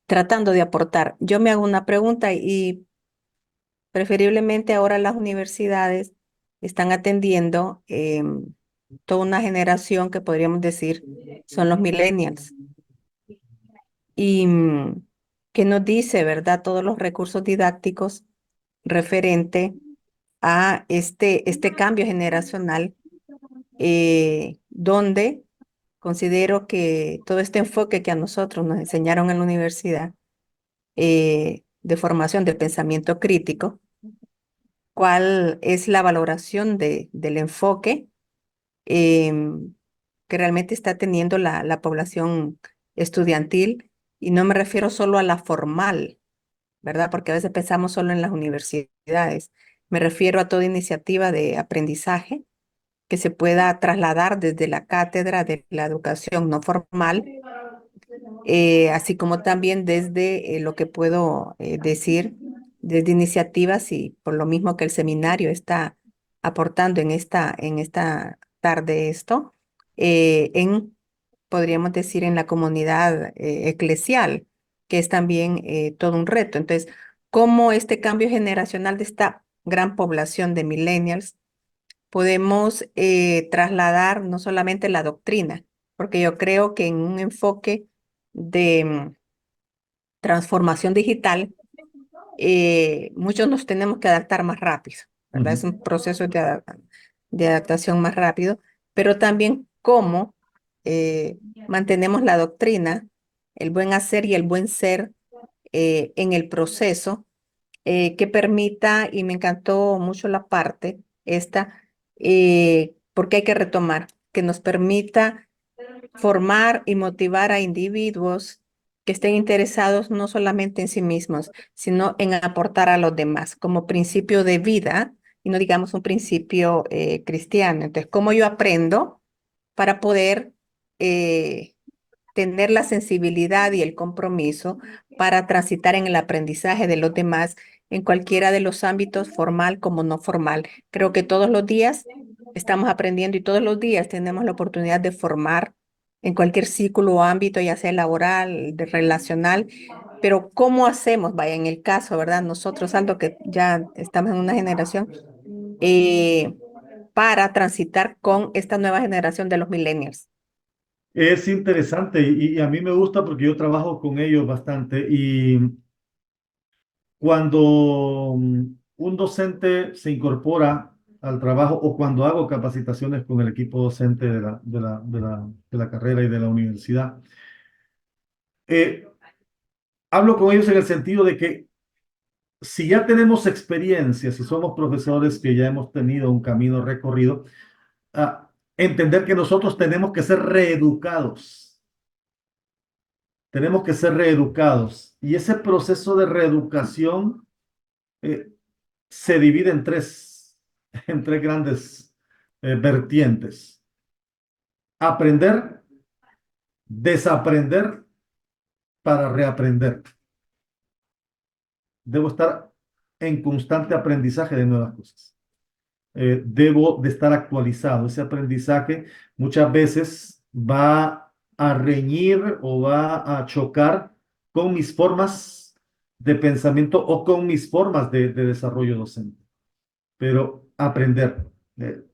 tratando de aportar. Yo me hago una pregunta y preferiblemente ahora las universidades están atendiendo toda una generación que podríamos decir son los millennials. Y que nos dice, ¿verdad? Todos los recursos didácticos referente a este cambio generacional, donde considero que todo este enfoque que a nosotros nos enseñaron en la universidad, de formación del pensamiento crítico, cuál es la valoración del enfoque que realmente está teniendo la población estudiantil, y no me refiero solo a la formal, ¿verdad? Porque a veces pensamos solo en las universidades. Me refiero a toda iniciativa de aprendizaje que se pueda trasladar desde la cátedra de la educación no formal, así como también desde lo que puedo decir, desde iniciativas, y por lo mismo que el seminario está aportando en esta tarde esto, podríamos decir, en la comunidad eclesial, que es también todo un reto. Entonces, ¿cómo este cambio generacional de esta gran población de millennials podemos trasladar no solamente la doctrina? Porque yo creo que en un enfoque de transformación digital, muchos nos tenemos que adaptar más rápido, ¿verdad? Es un proceso de adaptación más rápido, pero también cómo mantenemos la doctrina, el buen hacer y el buen ser en el proceso, que permita, y me encantó mucho la parte esta, porque hay que retomar, que nos permita formar y motivar a individuos que estén interesados no solamente en sí mismos, sino en aportar a los demás como principio de vida, y no digamos un principio cristiano. Entonces, ¿cómo yo aprendo para poder tener la sensibilidad y el compromiso para transitar en el aprendizaje de los demás en cualquiera de los ámbitos, formal como no formal? Creo que todos los días estamos aprendiendo y todos los días tenemos la oportunidad de formar en cualquier círculo o ámbito, ya sea laboral, de relacional, pero ¿cómo hacemos? Vaya, en el caso, ¿verdad? Nosotros, Aldo, que ya estamos en una generación, eh, para transitar con esta nueva generación de los millennials. Es interesante y a mí me gusta porque yo trabajo con ellos bastante y cuando un docente se incorpora al trabajo o cuando hago capacitaciones con el equipo docente de la carrera y de la universidad, eh, hablo con ellos en el sentido de que si ya tenemos experiencia, si somos profesores que ya hemos tenido un camino recorrido, entender que nosotros tenemos que ser reeducados. Tenemos que ser reeducados. Y ese proceso de reeducación se divide en tres grandes vertientes. Aprender, desaprender para reaprender. Debo estar en constante aprendizaje de nuevas cosas. Debo de estar actualizado. Ese aprendizaje muchas veces va a reñir o va a chocar con mis formas de pensamiento o con mis formas de desarrollo docente. Pero aprender.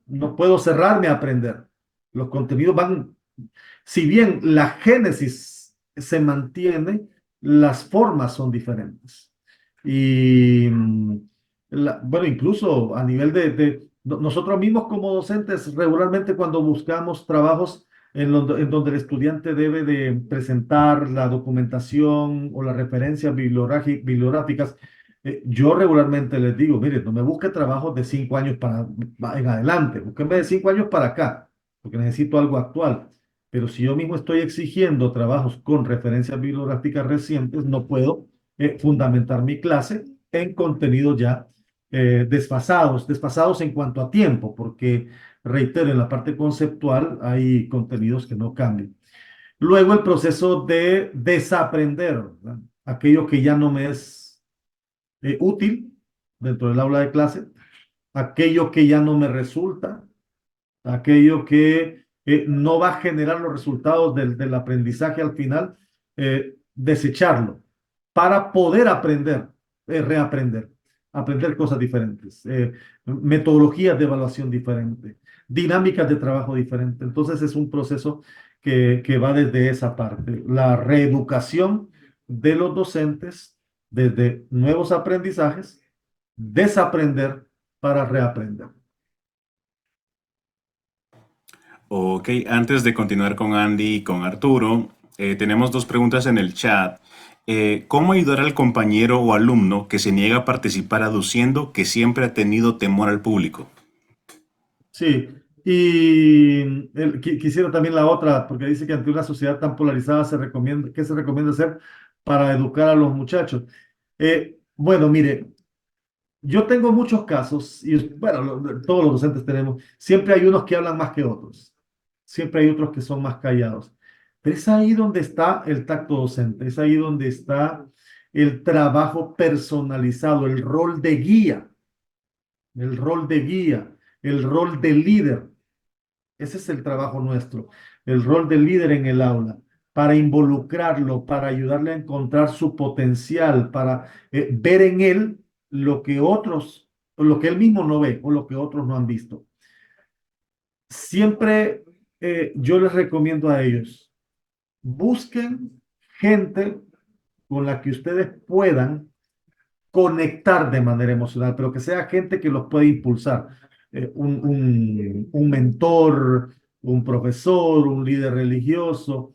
No puedo cerrarme a aprender. Los contenidos van, si bien la génesis se mantiene, las formas son diferentes. Y bueno, incluso a nivel nosotros mismos como docentes, regularmente cuando buscamos trabajos en donde el estudiante debe de presentar la documentación o las referencias bibliográficas, Yo regularmente les digo, mire, no me busque trabajos de 5 años en adelante, búsqueme de 5 años para acá, porque necesito algo actual. Pero si yo mismo estoy exigiendo trabajos con referencias bibliográficas recientes, no puedo fundamentar mi clase en contenidos ya desfasados en cuanto a tiempo, porque, reitero, en la parte conceptual hay contenidos que no cambian. Luego el proceso de desaprender, ¿verdad? Aquello que ya no me es útil dentro del aula de clase, aquello que ya no me resulta, aquello que no va a generar los resultados del aprendizaje al final, desecharlo para poder aprender, reaprender, aprender cosas diferentes, metodologías de evaluación diferentes, dinámicas de trabajo diferentes. Entonces es un proceso que va desde esa parte, la reeducación de los docentes desde nuevos aprendizajes, desaprender para reaprender. Ok, antes de continuar con Andy y con Arturo, tenemos dos preguntas en el chat. ¿Cómo ayudar al compañero o alumno que se niega a participar aduciendo que siempre ha tenido temor al público? Sí, y quisiera también la otra, porque dice que ante una sociedad tan polarizada ¿qué se recomienda hacer para educar a los muchachos? Bueno, mire, yo tengo muchos casos, y bueno, todos los docentes tenemos, siempre hay unos que hablan más que otros, siempre hay otros que son más callados, pero es ahí donde está el tacto docente, es ahí donde está el trabajo personalizado, el rol de guía, el rol de líder. Ese es el trabajo nuestro, el rol del líder en el aula, para involucrarlo, para ayudarle a encontrar su potencial, para ver en él lo que otros, o lo que él mismo no ve o lo que otros no han visto. Siempre yo les recomiendo a ellos, busquen gente con la que ustedes puedan conectar de manera emocional, pero que sea gente que los pueda impulsar. Un mentor, un profesor, un líder religioso,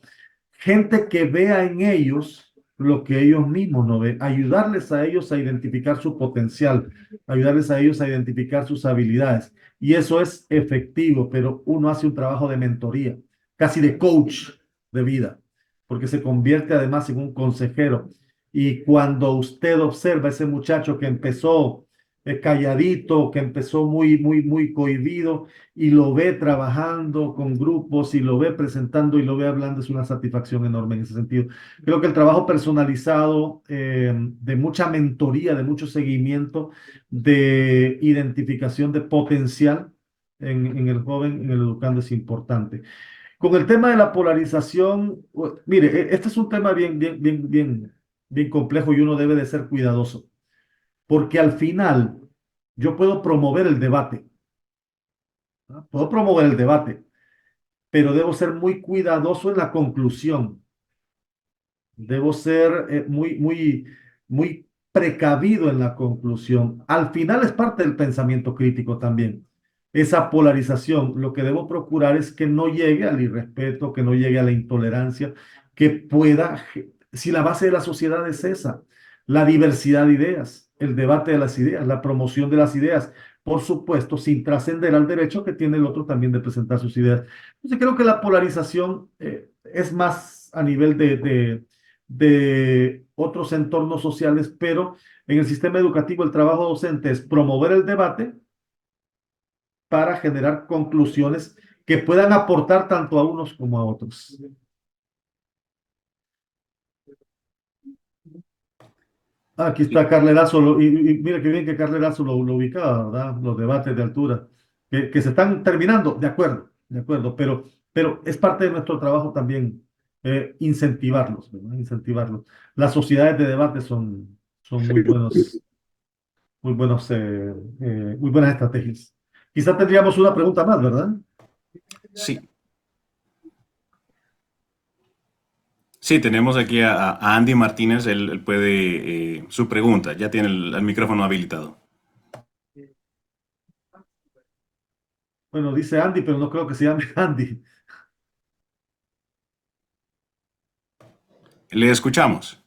gente que vea en ellos lo que ellos mismos no ven, ayudarles a ellos a identificar su potencial, ayudarles a ellos a identificar sus habilidades. Y eso es efectivo, pero uno hace un trabajo de mentoría, casi de coach de vida, porque se convierte además en un consejero. Y cuando usted observa a ese muchacho que empezó calladito, que empezó muy cohibido y lo ve trabajando con grupos y lo ve presentando y lo ve hablando, es una satisfacción enorme en ese sentido. Creo que el trabajo personalizado, de mucha mentoría, de mucho seguimiento, de identificación de potencial en el joven, en el educando es importante. Con el tema de la polarización, mire, este es un tema bien complejo y uno debe de ser cuidadoso, porque al final yo puedo promover el debate, ¿no? Puedo promover el debate, pero debo ser muy cuidadoso en la conclusión. Debo ser muy precavido en la conclusión. Al final es parte del pensamiento crítico también. Esa polarización, lo que debo procurar es que no llegue al irrespeto, que no llegue a la intolerancia, que pueda, si la base de la sociedad es esa, la diversidad de ideas, el debate de las ideas, la promoción de las ideas, por supuesto, sin trascender al derecho que tiene el otro también de presentar sus ideas. Entonces creo que la polarización es más a nivel de otros entornos sociales, pero en el sistema educativo el trabajo docente es promover el debate para generar conclusiones que puedan aportar tanto a unos como a otros. Aquí está Carlerazo, y mira qué bien que Carlerazo lo ubicaba, ¿verdad? Los debates de altura, que se están terminando, de acuerdo, pero es parte de nuestro trabajo también incentivarlos, ¿verdad? Incentivarlos. Las sociedades de debate son muy buenas estrategias. Quizá tendríamos una pregunta más, ¿verdad? Sí, sí, tenemos aquí a Andy Martínez, él puede, su pregunta, ya tiene el micrófono habilitado. Bueno, dice Andy, pero no creo que se llame Andy. Le escuchamos.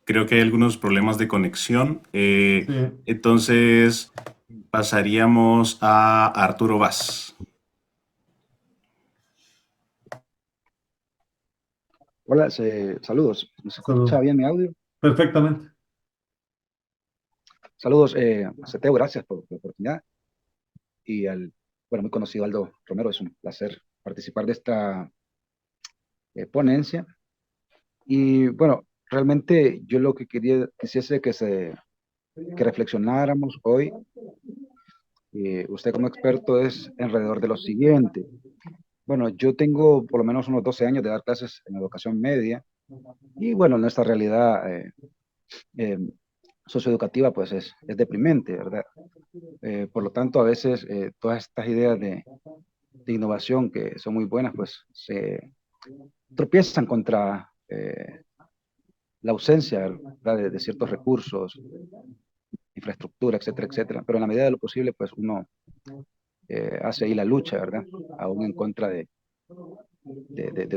Creo que hay algunos problemas de conexión. Sí. Entonces, pasaríamos a Arturo Vaz. Hola, saludos. ¿Se escucha Saludos. bien mi audio? Perfectamente. Saludos, Ceteo, gracias por la oportunidad. Y al, bueno, muy conocido Aldo Romero, es un placer participar de esta ponencia. Y bueno, realmente yo lo que quisiese que reflexionáramos hoy, usted como experto, es alrededor de lo siguiente. Bueno, yo tengo por lo menos unos 12 años de dar clases en educación media y bueno, nuestra realidad eh, socioeducativa pues es deprimente, ¿verdad? Por lo tanto, a veces todas estas ideas de innovación que son muy buenas pues se tropiezan contra la ausencia, ¿verdad? De ciertos recursos, infraestructura, etcétera, etcétera. Pero en la medida de lo posible pues uno hace ahí la lucha, ¿verdad? Aún en contra de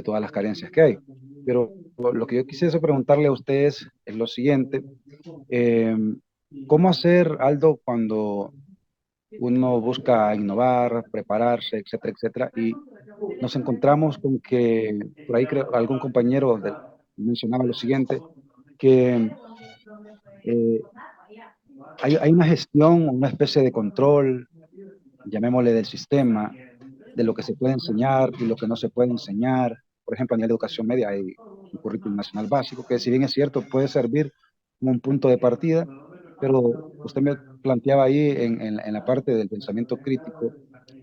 todas las carencias que hay. Pero lo que yo quisiese preguntarle a ustedes es lo siguiente. eh, ¿Cómo hacer, Aldo, cuando uno busca innovar, prepararse, etcétera, etcétera, y nos encontramos con que, por ahí creo, algún compañero mencionaba lo siguiente, que eh, hay una gestión, una especie de control, llamémosle del sistema, de lo que se puede enseñar y lo que no se puede enseñar. Por ejemplo, a nivel de educación media hay un currículum nacional básico, que si bien es cierto, puede servir como un punto de partida, pero usted me planteaba ahí en la parte del pensamiento crítico,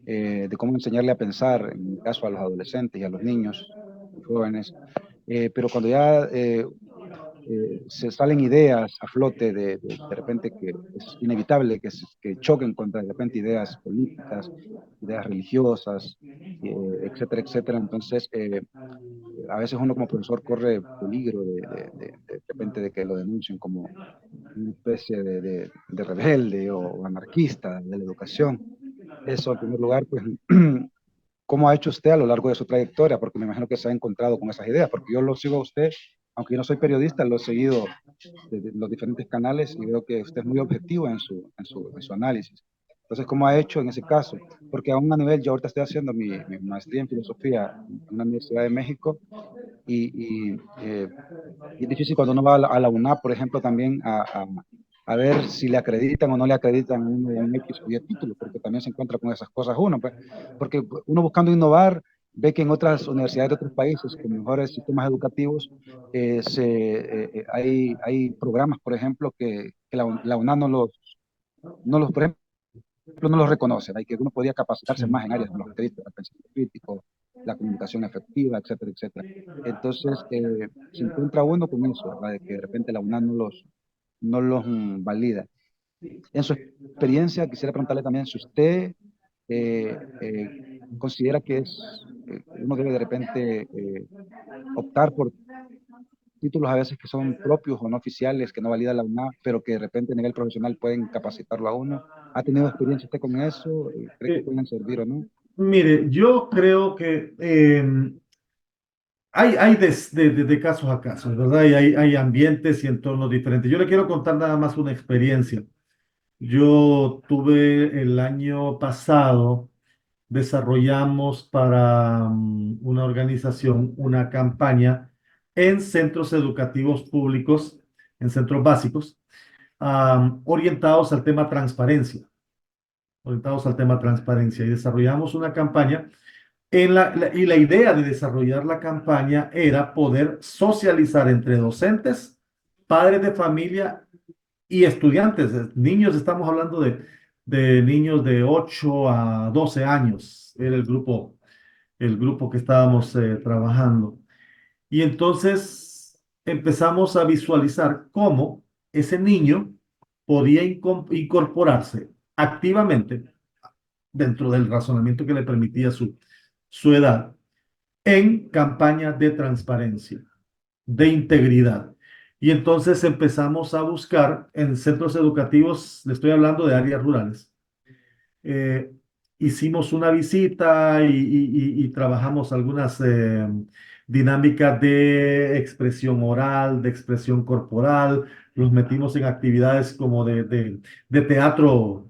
de cómo enseñarle a pensar, en mi caso a los adolescentes y a los niños y jóvenes, pero cuando ya se salen ideas a flote de repente que es inevitable que choquen contra de repente ideas políticas, ideas religiosas, etcétera, etcétera. Entonces, a veces uno como profesor corre peligro de repente de que lo denuncien como una especie de rebelde o anarquista de la educación. Eso, en primer lugar, pues, ¿cómo ha hecho usted a lo largo de su trayectoria? Porque me imagino que se ha encontrado con esas ideas, porque yo lo sigo a usted, aunque yo no soy periodista, lo he seguido de los diferentes canales y veo que usted es muy objetivo en su análisis. Entonces, ¿cómo ha hecho en ese caso? Porque aún a nivel, yo ahorita estoy haciendo mi maestría en filosofía en una universidad de México y es difícil cuando uno va a la UNAP, por ejemplo, también a ver si le acreditan o no le acreditan un X o Y título, porque también se encuentra con esas cosas uno, pues, porque uno buscando innovar ve que en otras universidades de otros países con mejores sistemas educativos hay programas, por ejemplo, que la UNAM por ejemplo, no los reconoce, ¿no? Y que uno podía Sí. capacitarse más en áreas como los créditos, el pensamiento crítico, la comunicación efectiva, etcétera, etcétera. Entonces, se encuentra uno con eso, ¿verdad? De que de repente la UNAM no los valida. En su experiencia, quisiera preguntarle también si usted considera que uno debe de repente optar por títulos a veces que son propios o no oficiales, que no valida la UNAM, pero que de repente a nivel profesional pueden capacitarlo a uno. ¿Ha tenido experiencia usted con eso? ¿Cree que Eh, pueden servir o no? Mire, yo creo que hay de casos a casos, ¿verdad? Y hay ambientes y entornos diferentes. Yo le quiero contar nada más una experiencia. Yo tuve el año pasado, desarrollamos para una organización una campaña en centros educativos públicos, en centros básicos, orientados al tema transparencia, y desarrollamos una campaña y la idea de desarrollar la campaña era poder socializar entre docentes, padres de familia y estudiantes, niños, estamos hablando de niños de 8 a 12 años, era el grupo que estábamos trabajando. Y entonces empezamos a visualizar cómo ese niño podía incorporarse activamente dentro del razonamiento que le permitía su edad en campañas de transparencia, de integridad. Y entonces empezamos a buscar en centros educativos, le estoy hablando de áreas rurales. Hicimos una visita y trabajamos algunas dinámica de expresión oral, de expresión corporal, los metimos en actividades como de teatro,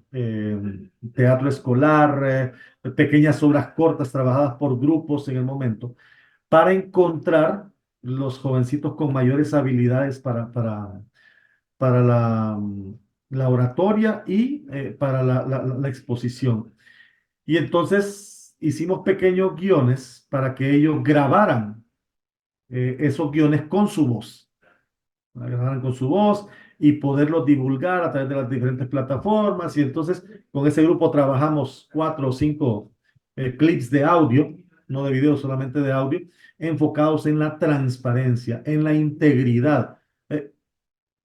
teatro escolar, pequeñas obras cortas trabajadas por grupos en el momento, para encontrar los jovencitos con mayores habilidades para la oratoria y para la exposición. Y entonces hicimos pequeños guiones para que ellos grabaran esos guiones con su voz, para que grabaran con su voz y poderlos divulgar a través de las diferentes plataformas. Y entonces con ese grupo trabajamos 4 o 5 clips de audio, no de video, solamente de audio, enfocados en la transparencia, en la integridad,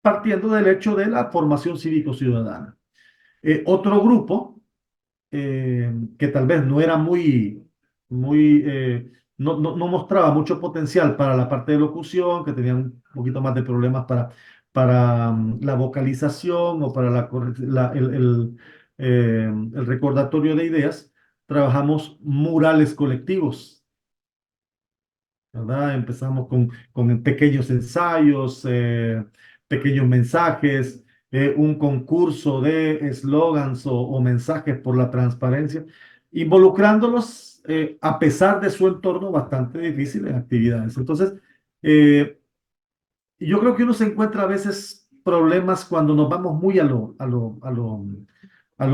partiendo del hecho de la formación cívico-ciudadana. Otro grupo que tal vez no era no mostraba mucho potencial para la parte de locución, que tenían un poquito más de problemas para la vocalización o para el recordatorio de ideas, trabajamos murales colectivos, ¿verdad? Empezamos con pequeños ensayos, pequeños mensajes, un concurso de eslogans o mensajes por la transparencia, involucrándolos a pesar de su entorno bastante difícil en actividades. Entonces, yo creo que uno se encuentra a veces problemas cuando nos vamos muy a lo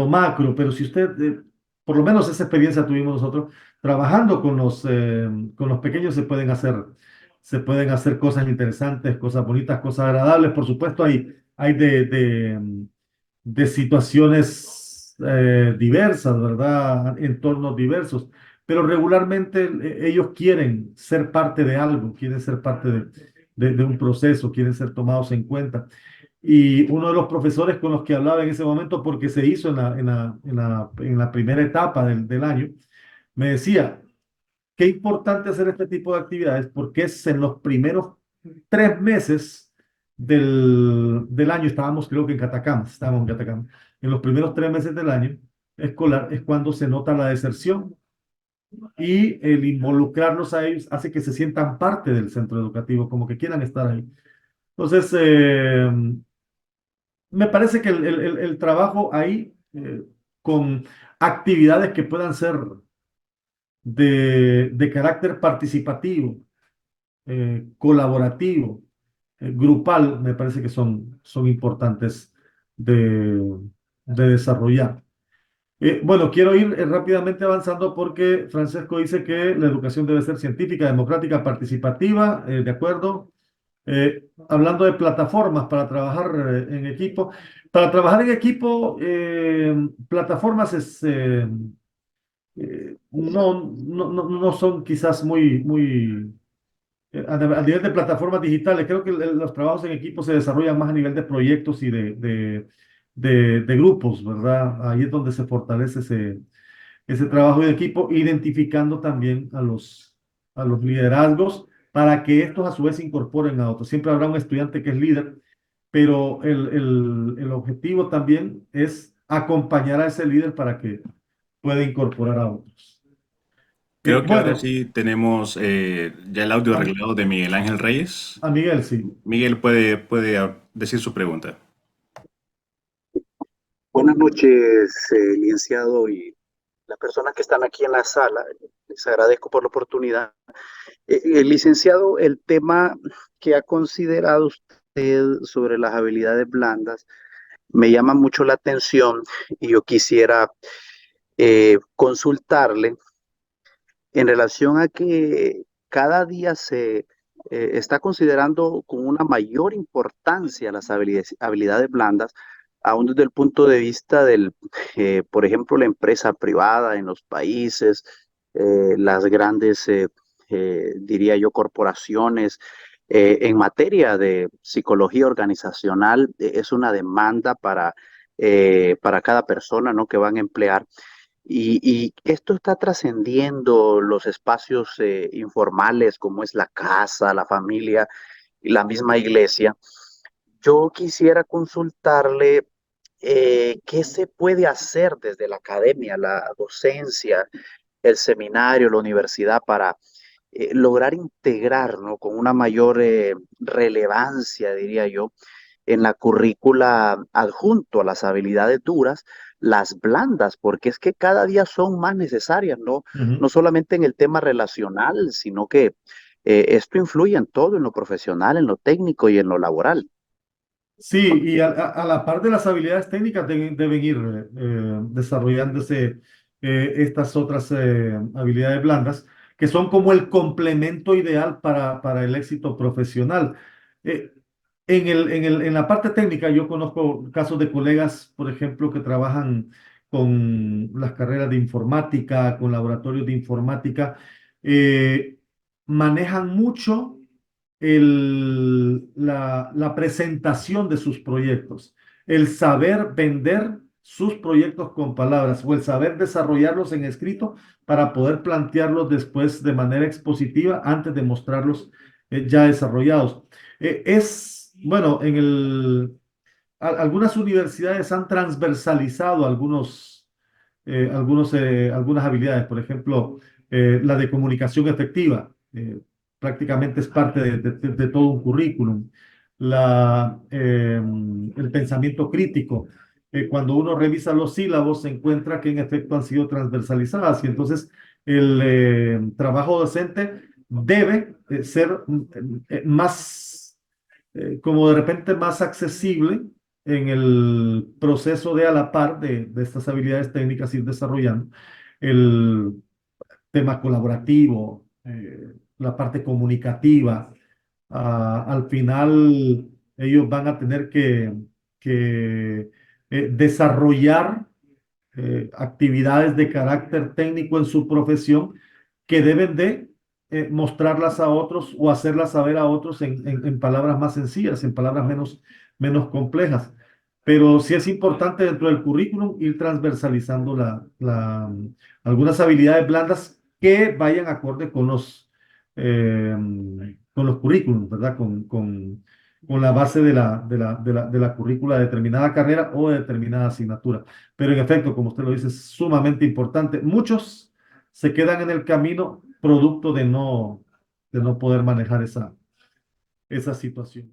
macro, pero si usted, por lo menos esa experiencia tuvimos nosotros, trabajando con los pequeños se pueden hacer cosas interesantes, cosas bonitas, cosas agradables. Por supuesto, hay de situaciones diversas, ¿verdad? Entornos diversos, pero regularmente ellos quieren ser parte de algo, quieren ser parte de un proceso, quieren ser tomados en cuenta. Y uno de los profesores con los que hablaba en ese momento, porque se hizo en la primera etapa del año, me decía, qué importante hacer este tipo de actividades, porque es en los primeros 3 meses del año, creo que estábamos en Catacama, en los primeros 3 meses del año escolar es cuando se nota la deserción, y el involucrarlos a ellos hace que se sientan parte del centro educativo, como que quieran estar ahí. Entonces, me parece que el trabajo ahí, con actividades que puedan ser de carácter participativo, colaborativo, grupal, me parece que son importantes de, de desarrollar. Bueno, quiero ir rápidamente avanzando porque Francesco dice que la educación debe ser científica, democrática, participativa, de acuerdo. Hablando de plataformas para trabajar en equipo. Para trabajar en equipo, plataformas no son quizás muy a nivel de plataformas digitales. Creo que los trabajos en equipo se desarrollan más a nivel de proyectos y de grupos, ¿verdad? Ahí es donde se fortalece ese trabajo de equipo, identificando también a los liderazgos para que estos a su vez se incorporen a otros. Siempre habrá un estudiante que es líder, pero el objetivo también es acompañar a ese líder para que pueda incorporar a otros. Creo que ahora Bueno, sí tenemos ya el audio a, arreglado de Miguel Ángel Reyes. a Miguel, sí. Miguel puede decir su pregunta. Buenas noches, licenciado, y las personas que están aquí en la sala. Les agradezco por la oportunidad. Licenciado, el tema que ha considerado usted sobre las habilidades blandas me llama mucho la atención, y yo quisiera consultarle en relación a que cada día se está considerando con una mayor importancia las habilidades blandas, aún desde el punto de vista por ejemplo, la empresa privada en los países, las grandes, diría yo, corporaciones. En materia de psicología organizacional, es una demanda para cada persona, ¿no?, que van a emplear. Y esto está trascendiendo los espacios informales, como es la casa, la familia y la misma iglesia. Yo quisiera consultarle qué se puede hacer desde la academia, la docencia, el seminario, la universidad, para lograr integrar, ¿no? Con una mayor relevancia, diría yo, en la currícula adjunto a las habilidades duras, las blandas, porque es que cada día son más necesarias, ¿no? No Ujú. solamente en el tema relacional, sino que esto influye en todo, en lo profesional, en lo técnico y en lo laboral. Sí, y a la par de las habilidades técnicas deben ir desarrollándose estas otras habilidades blandas, que son como el complemento ideal para el éxito profesional. Eh, en la parte técnica, yo conozco casos de colegas, por ejemplo, que trabajan con las carreras de informática, con laboratorios de informática, eh, manejan mucho la presentación de sus proyectos, el saber vender sus proyectos con palabras o el saber desarrollarlos en escrito para poder plantearlos después de manera expositiva antes de mostrarlos ya desarrollados. Bueno, algunas universidades han transversalizado algunas habilidades, por ejemplo, la de comunicación efectiva, prácticamente es parte de todo un currículum. El pensamiento crítico, cuando uno revisa los sílabos, se encuentra que en efecto han sido transversalizadas y entonces el trabajo docente debe ser más, como de repente más accesible en el proceso de a la par de estas habilidades técnicas ir desarrollando el tema colaborativo, la parte comunicativa. Al final ellos van a tener que desarrollar actividades de carácter técnico en su profesión que deben de mostrarlas a otros o hacerlas saber a otros en palabras más sencillas, en palabras menos complejas. Pero sí es importante dentro del currículum ir transversalizando algunas habilidades blandas que vayan acorde eh, con los currículums, ¿verdad? Con la base de la currícula de determinada carrera o de determinada asignatura. Pero en efecto, como usted lo dice, es sumamente importante. Muchos se quedan en el camino producto de no poder manejar esa situación.